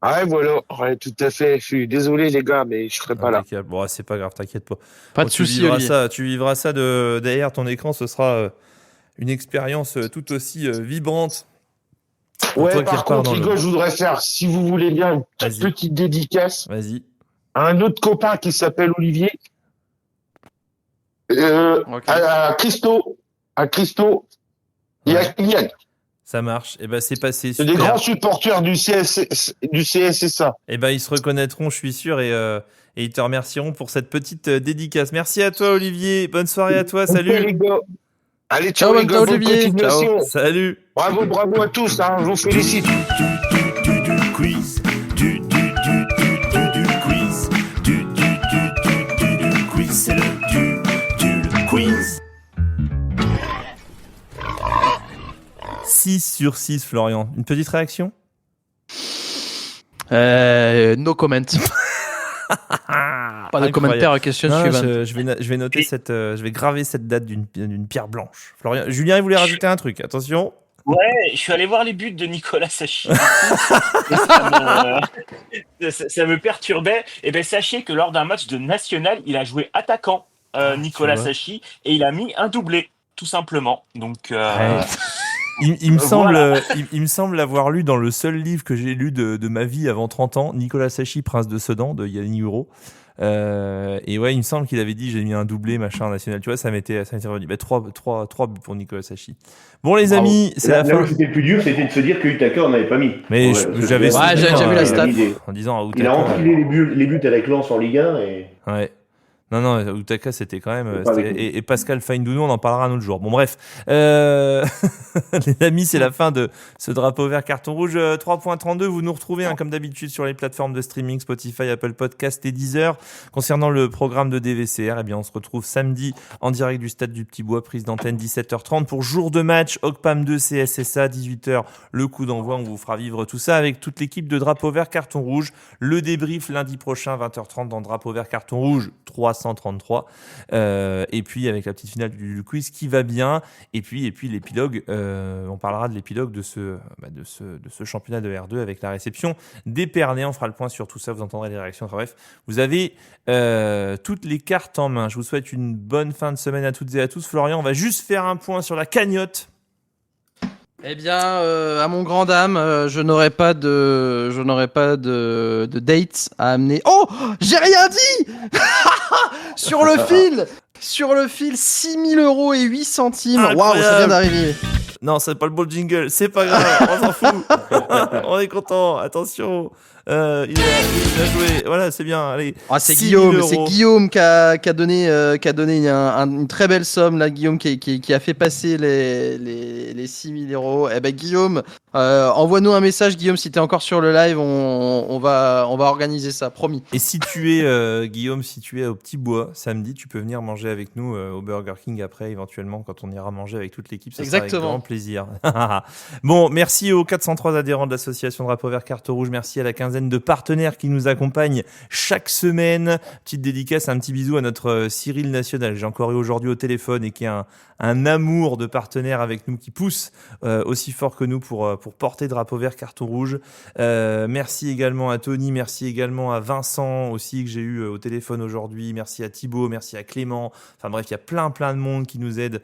Ouais, voilà. Ouais, tout à fait. Je suis désolé, les gars, mais je serai pas là. Bon, c'est pas grave, t'inquiète pas. Pas de soucis, Olivier. Tu vivras ça derrière ton écran. Ce sera une expérience tout aussi vibrante. Ouais, par contre, les gars, je voudrais faire, si vous voulez bien, une petite dédicace. Vas-y. Un autre copain qui s'appelle Olivier, à Christo et à Kylian. Ça marche. C'est passé. C'est des grands supporters du CSSA. Ils se reconnaîtront, je suis sûr, et ils te remercieront pour cette petite dédicace. Merci à toi, Olivier. Bonne soirée à toi. Salut. Okay, les gars. Allez, ciao, les gars. Bonne continuation. Ciao. Salut. Bravo à tous. Hein, je vous félicite. Quiz. C'est le quiz. 6 sur 6, Florian. Une petite réaction? No comment. Pas de commentaire, question suivante. Je vais noter je vais graver cette date d'une pierre blanche. Florian, Julien, il voulait rajouter un truc. Attention. Ouais, je suis allé voir les buts de Nicolas Sachi. Ça me perturbait. Et sachez que lors d'un match de national, il a joué attaquant, Nicolas Sachi, et il a mis un doublé, tout simplement. Donc, il me semble avoir lu dans le seul livre que j'ai lu de ma vie avant 30 ans, Nicolas Sachi, Prince de Sedan, de Yannick Huro. Et ouais, il me semble qu'il avait dit j'ai mis un doublé machin national, tu vois, ça m'était revenu. 3 buts pour Nicolas Sachi. Bon les amis, c'est la fin. Là où c'était le plus dur, c'était de se dire que Utaka en avait pas mis. Mais j'avais vu la stat en disant à Utaka. Il a enfilé les buts avec Lens en Ligue 1 et. Ouais. Non, Utaka, c'était quand même... Et Pascal Feindounou, on en parlera un autre jour. Bon, bref. Les amis, c'est la fin de ce drapeau vert carton rouge 3.32. Vous nous retrouvez, comme d'habitude, sur les plateformes de streaming, Spotify, Apple Podcast et Deezer. Concernant le programme de DVCR, on se retrouve samedi en direct du Stade du Petit Bois, prise d'antenne 17h30 pour jour de match, Ocpam 2 CSSA, 18h, le coup d'envoi. On vous fera vivre tout ça avec toute l'équipe de drapeau vert carton rouge. Le débrief lundi prochain, 20h30 dans drapeau vert carton rouge 333. Et puis avec la petite finale du quiz qui va bien. Et puis l'épilogue, on parlera de l'épilogue de ce championnat de R2 avec la réception d'Épernay. On fera le point sur tout ça, vous entendrez les réactions. Enfin, bref, vous avez toutes les cartes en main. Je vous souhaite une bonne fin de semaine à toutes et à tous. Florian, on va juste faire un point sur la cagnotte. Eh bien, à mon grand dame, je n'aurai pas de dates à amener. Oh, j'ai rien dit. Sur le fil, 6 000 € et 8 centimes. Waouh, ça vient d'arriver. Non, c'est pas le bon jingle, c'est pas grave, on s'en fout. On on est content. Attention. Il a joué. Voilà, c'est bien. Allez. Ah, c'est 6 000 Guillaume qui a donné une très belle somme là. Guillaume qui a fait passer les 6 000 euros. Eh ben Guillaume, envoie-nous un message, Guillaume, si t'es encore sur le live, on va organiser ça, promis. Et si tu es Guillaume, si tu es au Petit Bois samedi, tu peux venir manger avec nous au Burger King après, éventuellement, quand on ira manger avec toute l'équipe. Ça sera avec grand plaisir. Bon, merci aux 403 adhérents de l'association Drapeau Vert Carte Rouge. Merci à la quinzaine de partenaires qui nous accompagnent chaque semaine. Petite dédicace, un petit bisou à notre Cyril National. J'ai encore eu aujourd'hui au téléphone et qui est un amour de partenaire avec nous, qui pousse aussi fort que nous pour porter Drapeau Vert Carton Rouge. Merci également à Tony, merci également à Vincent aussi que j'ai eu au téléphone aujourd'hui. Merci à Thibaut, merci à Clément. Enfin bref, il y a plein de monde qui nous aide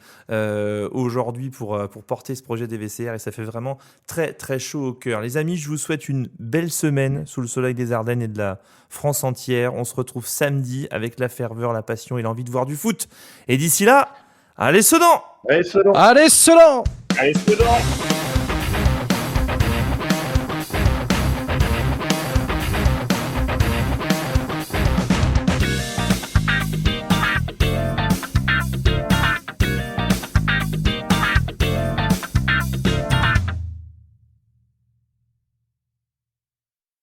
aujourd'hui pour porter ce projet DVCR et ça fait vraiment très très chaud au cœur. Les amis, je vous souhaite une belle semaine sous le soleil des Ardennes et de la France entière. On se retrouve samedi avec la ferveur, la passion et l'envie de voir du foot. Et d'ici là, allez Sedan! Allez, Sedan! Allez Sedan! Allez, Sedan!